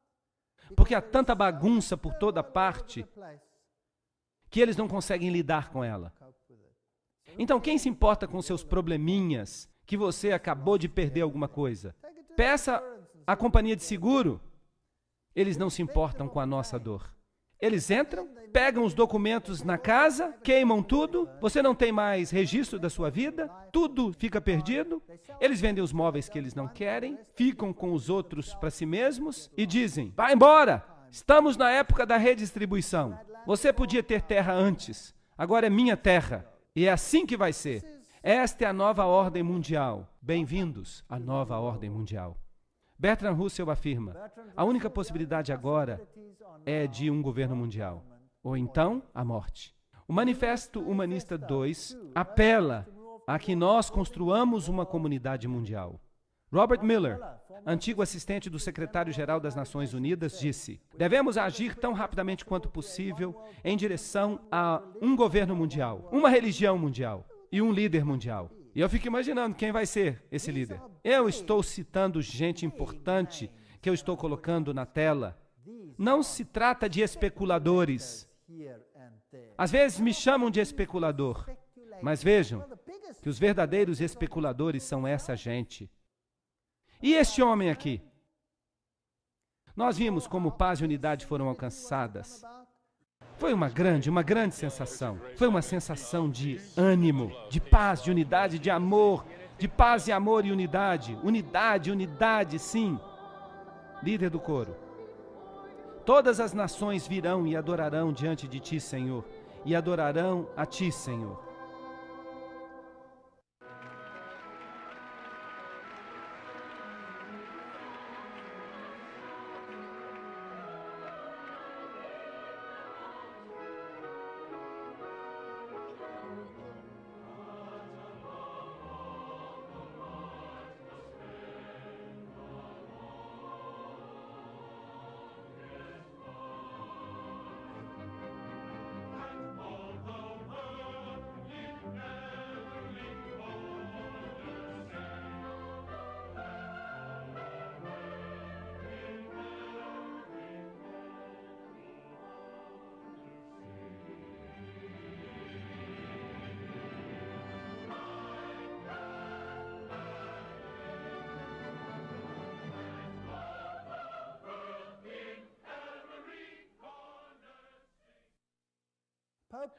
porque há tanta bagunça por toda parte que eles não conseguem lidar com ela. Então, quem se importa com seus probleminhas, que você acabou de perder alguma coisa? Peça à companhia de seguro. Eles não se importam com a nossa dor. Eles entram, pegam os documentos na casa, queimam tudo, você não tem mais registro da sua vida, tudo fica perdido. Eles vendem os móveis que eles não querem, ficam com os outros para si mesmos e dizem: vai embora, estamos na época da redistribuição. Você podia ter terra antes, agora é minha terra. E é assim que vai ser. Esta é a nova ordem mundial. Bem-vindos à nova ordem mundial. Bertrand Russell afirma: a única possibilidade agora é de um governo mundial, ou então a morte. O Manifesto Humanista 2 apela a que nós construamos uma comunidade mundial. Robert Miller, antigo assistente do secretário-geral das Nações Unidas, disse: devemos agir tão rapidamente quanto possível em direção a um governo mundial, uma religião mundial e um líder mundial. E eu fico imaginando quem vai ser esse líder. Eu estou citando gente importante que eu estou colocando na tela. Não se trata de especuladores. Às vezes me chamam de especulador, mas vejam que os verdadeiros especuladores são essa gente. E este homem aqui? Nós vimos como paz e unidade foram alcançadas. Foi uma grande sensação. Foi uma sensação de ânimo, de paz, de unidade, de amor, de paz e amor e unidade. Unidade, unidade, sim. Líder do coro. Todas as nações virão e adorarão diante de ti, Senhor, e adorarão a ti, Senhor.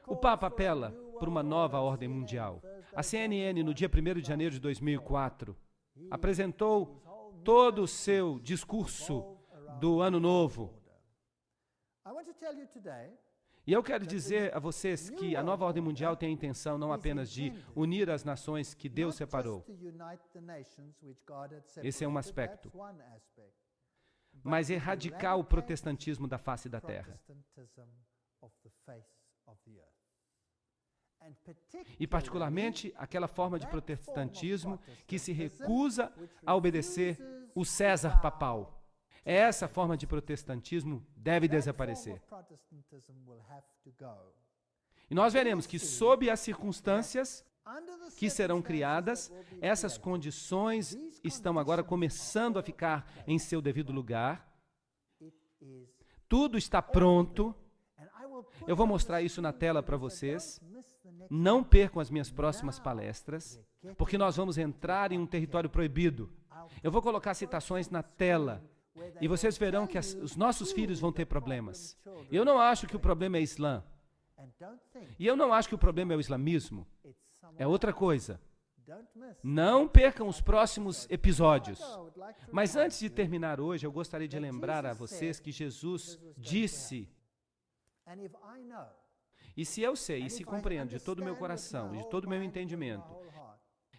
O Papa apela por uma nova ordem mundial. A CNN, no dia 1º de janeiro de 2004, apresentou todo o seu discurso do Ano Novo. E eu quero dizer a vocês que a nova ordem mundial tem a intenção não apenas de unir as nações que Deus separou. Esse é um aspecto. Mas erradicar o protestantismo da face da terra. E particularmente aquela forma de protestantismo que se recusa a obedecer o César papal. Essa forma de protestantismo deve desaparecer. E nós veremos que, sob as circunstâncias que serão criadas, essas condições estão agora começando a ficar em seu devido lugar. Tudo está pronto. Eu vou mostrar isso na tela para vocês. Não percam as minhas próximas palestras, porque nós vamos entrar em um território proibido. Eu vou colocar citações na tela, e vocês verão que os nossos filhos vão ter problemas. Eu não acho que o problema é Islã. E eu não acho que o problema é o islamismo. É outra coisa. Não percam os próximos episódios. Mas antes de terminar hoje, eu gostaria de lembrar a vocês que Jesus disse: e se eu sei, e se compreendo de todo o meu coração, e de todo o meu entendimento,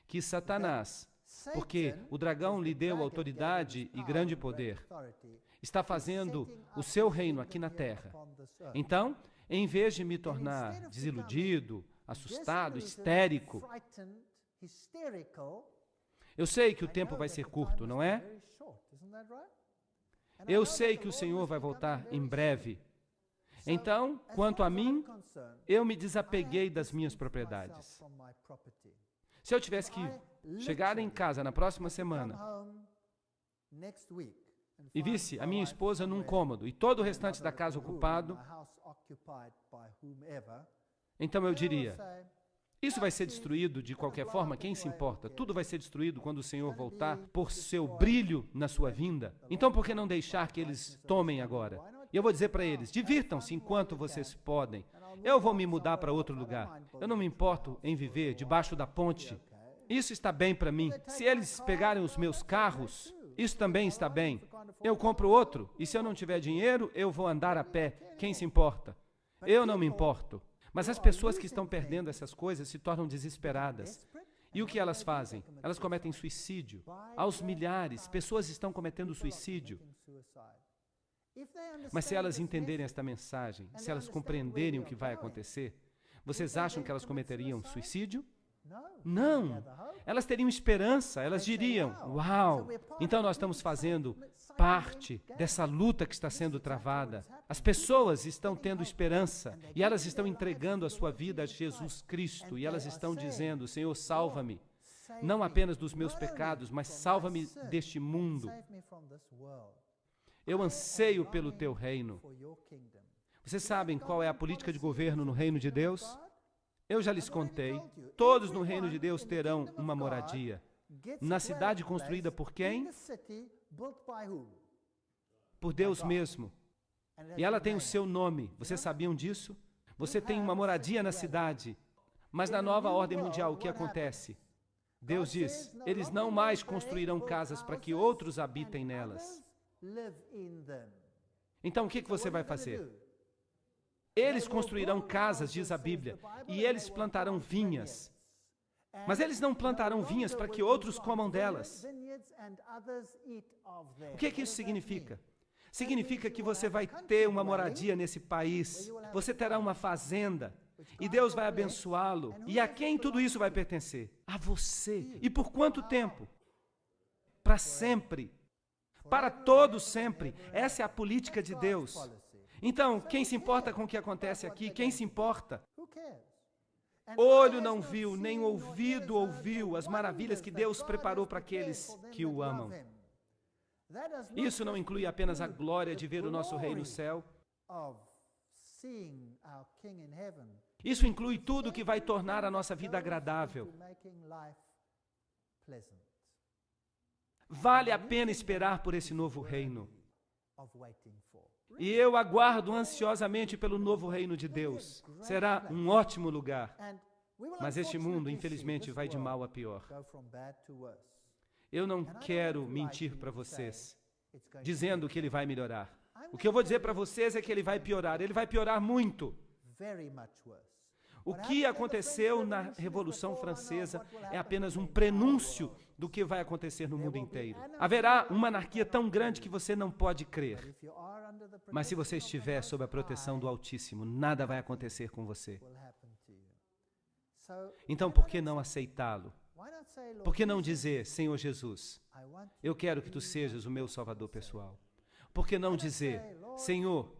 que Satanás, porque o dragão lhe deu autoridade e grande poder, está fazendo o seu reino aqui na terra. Então, em vez de me tornar desiludido, assustado, histérico, eu sei que o tempo vai ser curto, não é? Eu sei que o Senhor vai voltar em breve. Então, quanto a mim, eu me desapeguei das minhas propriedades. Se eu tivesse que chegar em casa na próxima semana e visse a minha esposa num cômodo e todo o restante da casa ocupado, então eu diria, isso vai ser destruído de qualquer forma, quem se importa? Tudo vai ser destruído quando o Senhor voltar por seu brilho na sua vinda. Então por que não deixar que eles tomem agora? E eu vou dizer para eles, divirtam-se enquanto vocês podem. Eu vou me mudar para outro lugar. Eu não me importo em viver debaixo da ponte. Isso está bem para mim. Se eles pegarem os meus carros, isso também está bem. Eu compro outro, e se eu não tiver dinheiro, eu vou andar a pé. Quem se importa? Eu não me importo. Mas as pessoas que estão perdendo essas coisas se tornam desesperadas. E o que elas fazem? Elas cometem suicídio. Aos milhares, pessoas estão cometendo suicídio. Mas se elas entenderem esta mensagem, se elas compreenderem o que vai acontecer, vocês acham que elas cometeriam suicídio? Não! Elas teriam esperança, elas diriam, uau, então nós estamos fazendo parte dessa luta que está sendo travada. As pessoas estão tendo esperança e elas estão entregando a sua vida a Jesus Cristo e elas estão dizendo, Senhor, salva-me, não apenas dos meus pecados, mas salva-me deste mundo. Eu anseio pelo teu reino. Vocês sabem qual é a política de governo no reino de Deus? Eu já lhes contei, todos no reino de Deus terão uma moradia. Na cidade construída por quem? Por Deus mesmo. E ela tem o seu nome. Vocês sabiam disso? Você tem uma moradia na cidade. Mas na nova ordem mundial, o que acontece? Deus diz, eles não mais construirão casas para que outros habitem nelas. Então, o que você vai fazer? Eles construirão casas, diz a Bíblia, e eles plantarão vinhas. Mas eles não plantarão vinhas para que outros comam delas. O que isso significa? Significa que você vai ter uma moradia nesse país, você terá uma fazenda, e Deus vai abençoá-lo. E a quem tudo isso vai pertencer? A você. E por quanto tempo? Para sempre. Para todo sempre. Essa é a política de Deus. Então, quem se importa com o que acontece aqui? Quem se importa? Olho não viu, nem ouvido ouviu as maravilhas que Deus preparou para aqueles que o amam. Isso não inclui apenas a glória de ver o nosso Rei no céu. Isso inclui tudo que vai tornar a nossa vida agradável. Vale a pena esperar por esse novo reino. E eu aguardo ansiosamente pelo novo reino de Deus. Será um ótimo lugar. Mas este mundo, infelizmente, vai de mal a pior. Eu não quero mentir para vocês, dizendo que ele vai melhorar. O que eu vou dizer para vocês é que ele vai piorar. Ele vai piorar muito. O que aconteceu na Revolução Francesa é apenas um prenúncio do que vai acontecer no mundo inteiro. Haverá uma anarquia tão grande que você não pode crer. Mas se você estiver sob a proteção do Altíssimo, nada vai acontecer com você. Então, por que não aceitá-lo? Por que não dizer, Senhor Jesus, eu quero que Tu sejas o meu Salvador pessoal? Por que não dizer, Senhor,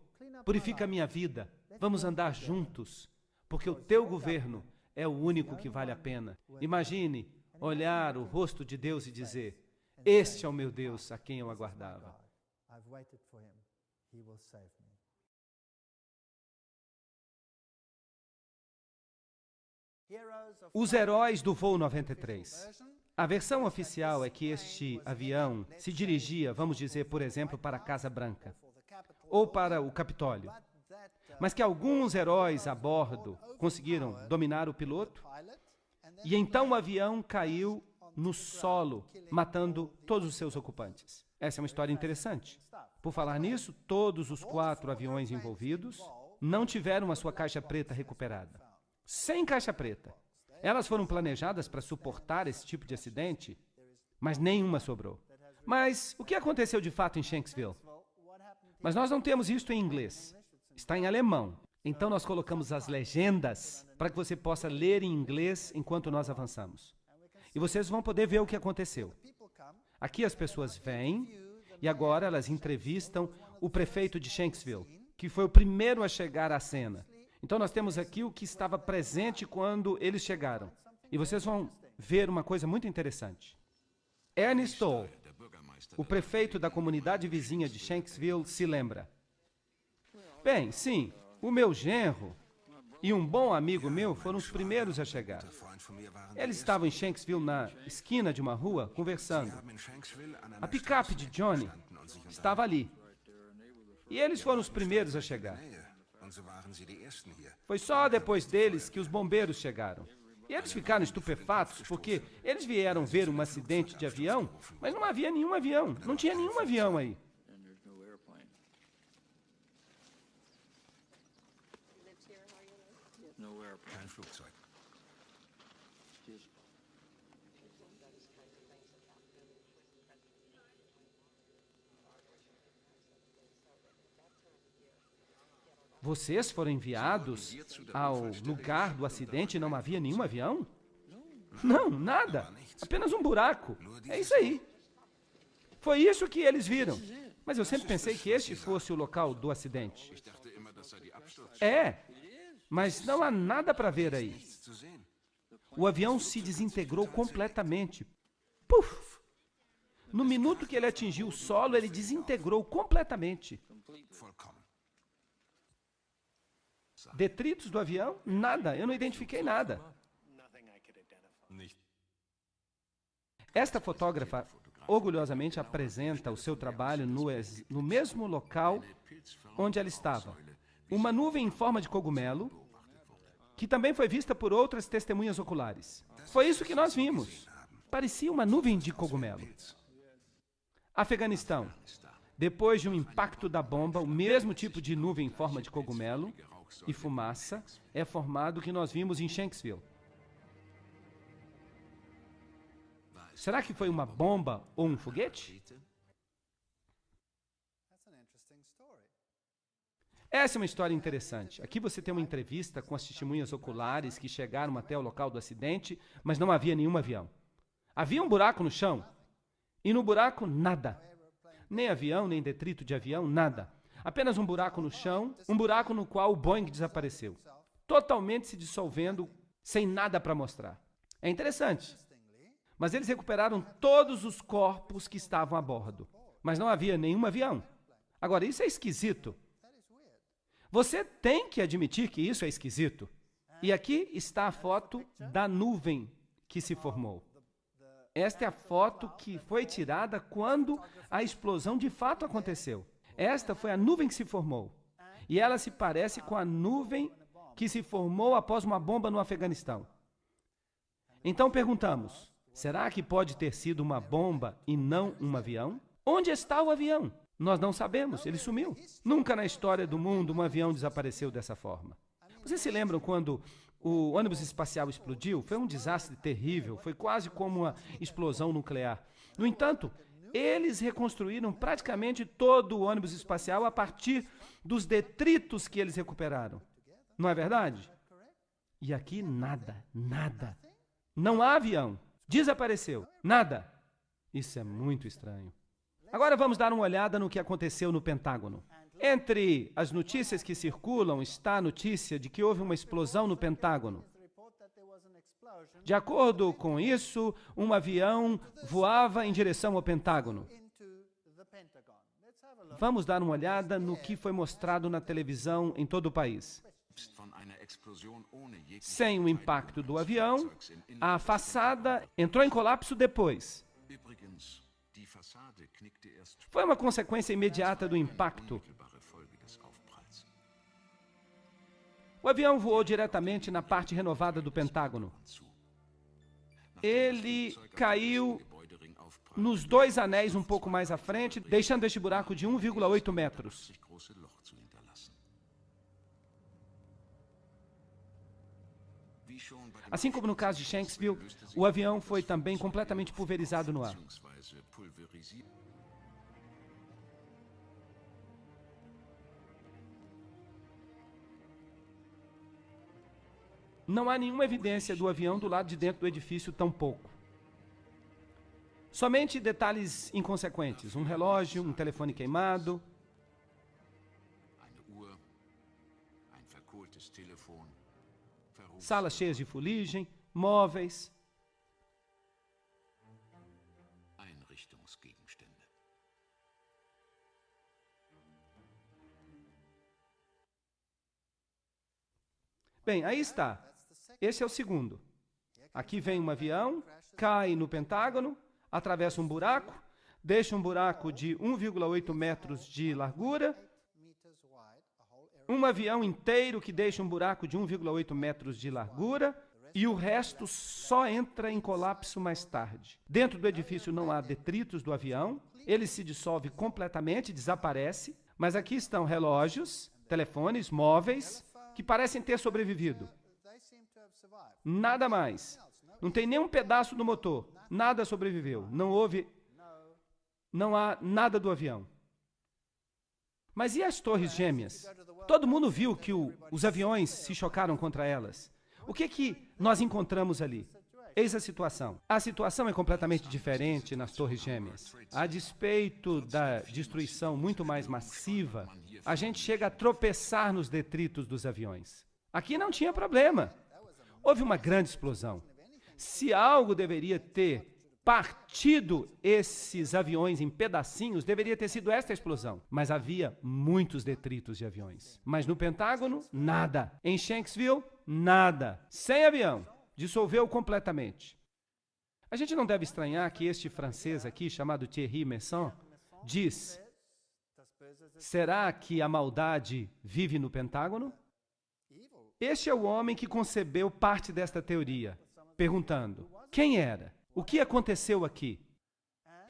purifica a minha vida, vamos andar juntos, porque o Teu governo é o único que vale a pena. Imagine olhar o rosto de Deus e dizer, este é o meu Deus a quem eu aguardava. Os heróis do voo 93. A versão oficial é que este avião se dirigia, vamos dizer, por exemplo, para a Casa Branca ou para o Capitólio. Mas que alguns heróis a bordo conseguiram dominar o piloto e então o avião caiu no solo, matando todos os seus ocupantes. Essa é uma história interessante. Por falar nisso, todos os 4 aviões envolvidos não tiveram a sua caixa preta recuperada. Sem caixa preta. Elas foram planejadas para suportar esse tipo de acidente, mas nenhuma sobrou. Mas o que aconteceu de fato em Shanksville? Mas nós não temos isso em inglês. Está em alemão. Então nós colocamos as legendas para que você possa ler em inglês enquanto nós avançamos. E vocês vão poder ver o que aconteceu. Aqui as pessoas vêm e agora elas entrevistam o prefeito de Shanksville, que foi o primeiro a chegar à cena. Então nós temos aqui o que estava presente quando eles chegaram. E vocês vão ver uma coisa muito interessante. Ernest Toll, O prefeito da comunidade vizinha de Shanksville se lembra. Bem, sim, o meu genro e um bom amigo meu foram os primeiros a chegar. Eles estavam em Shanksville, na esquina de uma rua, conversando. A picape de Johnny estava ali. E eles foram os primeiros a chegar. Foi só depois deles que os bombeiros chegaram. E eles ficaram estupefatos porque eles vieram ver um acidente de avião, mas não havia nenhum avião. Não tinha nenhum avião aí. Kein Flugzeug. Vocês foram enviados ao lugar do acidente e não havia nenhum avião? Não, nada. Apenas um buraco. É isso aí. Foi isso que eles viram. Mas eu sempre pensei que este fosse o local do acidente. É, mas não há nada para ver aí. O avião se desintegrou completamente. Puf! No minuto que ele atingiu o solo, ele desintegrou completamente. Detritos do avião? Nada. Eu não identifiquei nada. Esta fotógrafa orgulhosamente apresenta o seu trabalho no mesmo local onde ela estava. Uma nuvem em forma de cogumelo, que também foi vista por outras testemunhas oculares. Foi isso que nós vimos. Parecia uma nuvem de cogumelo. Afeganistão. Depois de um impacto da bomba, o mesmo tipo de nuvem em forma de cogumelo e fumaça é formado que nós vimos em Shanksville. Será que foi uma bomba ou um foguete? Essa é uma história interessante. Aqui você tem uma entrevista com as testemunhas oculares que chegaram até o local do acidente, mas não havia nenhum avião. Havia um buraco no chão, e no buraco, nada. Nem avião, nem detrito de avião, nada. Apenas um buraco no chão, um buraco no qual o Boeing desapareceu, totalmente se dissolvendo, sem nada para mostrar. É interessante. Mas eles recuperaram todos os corpos que estavam a bordo, mas não havia nenhum avião. Agora, isso é esquisito. Você tem que admitir que isso é esquisito. E aqui está a foto da nuvem que se formou. Esta é a foto que foi tirada quando a explosão de fato aconteceu. Esta foi a nuvem que se formou. E ela se parece com a nuvem que se formou após uma bomba no Afeganistão. Então perguntamos, será que pode ter sido uma bomba e não um avião? Onde está o avião? Nós não sabemos, ele sumiu. Nunca na história do mundo um avião desapareceu dessa forma. Vocês se lembram quando o ônibus espacial explodiu? Foi um desastre terrível, foi quase como uma explosão nuclear. No entanto, eles reconstruíram praticamente todo o ônibus espacial a partir dos detritos que eles recuperaram. Não é verdade? E aqui nada, nada. Não há avião. Desapareceu. Nada. Isso é muito estranho. Agora vamos dar uma olhada no que aconteceu no Pentágono. Entre as notícias que circulam está a notícia de que houve uma explosão no Pentágono. De acordo com isso, um avião voava em direção ao Pentágono. Vamos dar uma olhada no que foi mostrado na televisão em todo o país. Sem o impacto do avião, a façada entrou em colapso depois. Foi uma consequência imediata do impacto. O avião voou diretamente na parte renovada do Pentágono. Ele caiu nos 2 anéis um pouco mais à frente, deixando este buraco de 1,8 metros. Assim como no caso de Shanksville, o avião foi também completamente pulverizado no ar. Não há nenhuma evidência do avião do lado de dentro do edifício, tampouco. Somente detalhes inconsequentes. Um relógio, um telefone queimado. Salas cheias de fuligem, móveis. Bem, aí está. Esse é o segundo. Aqui vem um avião, cai no Pentágono, atravessa um buraco, deixa um buraco de 1,8 metros de largura, um avião inteiro que deixa um buraco de 1,8 metros de largura, e o resto só entra em colapso mais tarde. Dentro do edifício não há detritos do avião, ele se dissolve completamente, desaparece, mas aqui estão relógios, telefones, móveis, que parecem ter sobrevivido. Nada mais. Não tem nenhum pedaço do motor, nada sobreviveu, não há nada do avião. Mas e as torres gêmeas? Todo mundo viu que os aviões se chocaram contra elas. O que nós encontramos ali? Eis a situação. A situação é completamente diferente nas torres gêmeas. A despeito da destruição muito mais massiva, a gente chega a tropeçar nos detritos dos aviões. Aqui não tinha problema. Houve uma grande explosão. Se algo deveria ter partido esses aviões em pedacinhos, deveria ter sido esta explosão. Mas havia muitos detritos de aviões. Mas no Pentágono, nada. Em Shanksville, nada. Sem avião. Dissolveu completamente. A gente não deve estranhar que este francês aqui, chamado Thierry Meyssan, diz: será que a maldade vive no Pentágono? Este é o homem que concebeu parte desta teoria, perguntando: quem era? O que aconteceu aqui?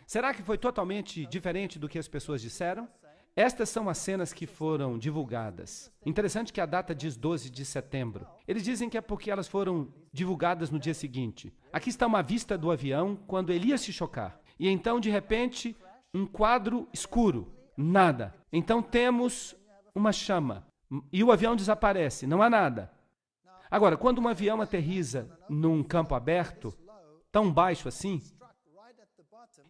Será que foi totalmente diferente do que as pessoas disseram? Estas são as cenas que foram divulgadas. Interessante que a data diz 12 de setembro. Eles dizem que é porque elas foram divulgadas no dia seguinte. Aqui está uma vista do avião quando ele ia se chocar. E então, de repente, um quadro escuro. Nada. Então temos uma chama. E o avião desaparece. Não há nada. Agora, quando um avião aterriza num campo aberto, tão baixo assim,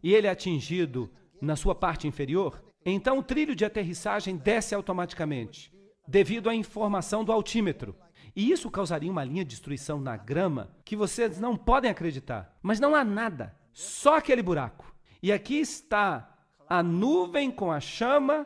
e ele é atingido na sua parte inferior, então o trilho de aterrissagem desce automaticamente, devido à informação do altímetro. E isso causaria uma linha de destruição na grama que vocês não podem acreditar. Mas não há nada, só aquele buraco. E aqui está a nuvem com a chama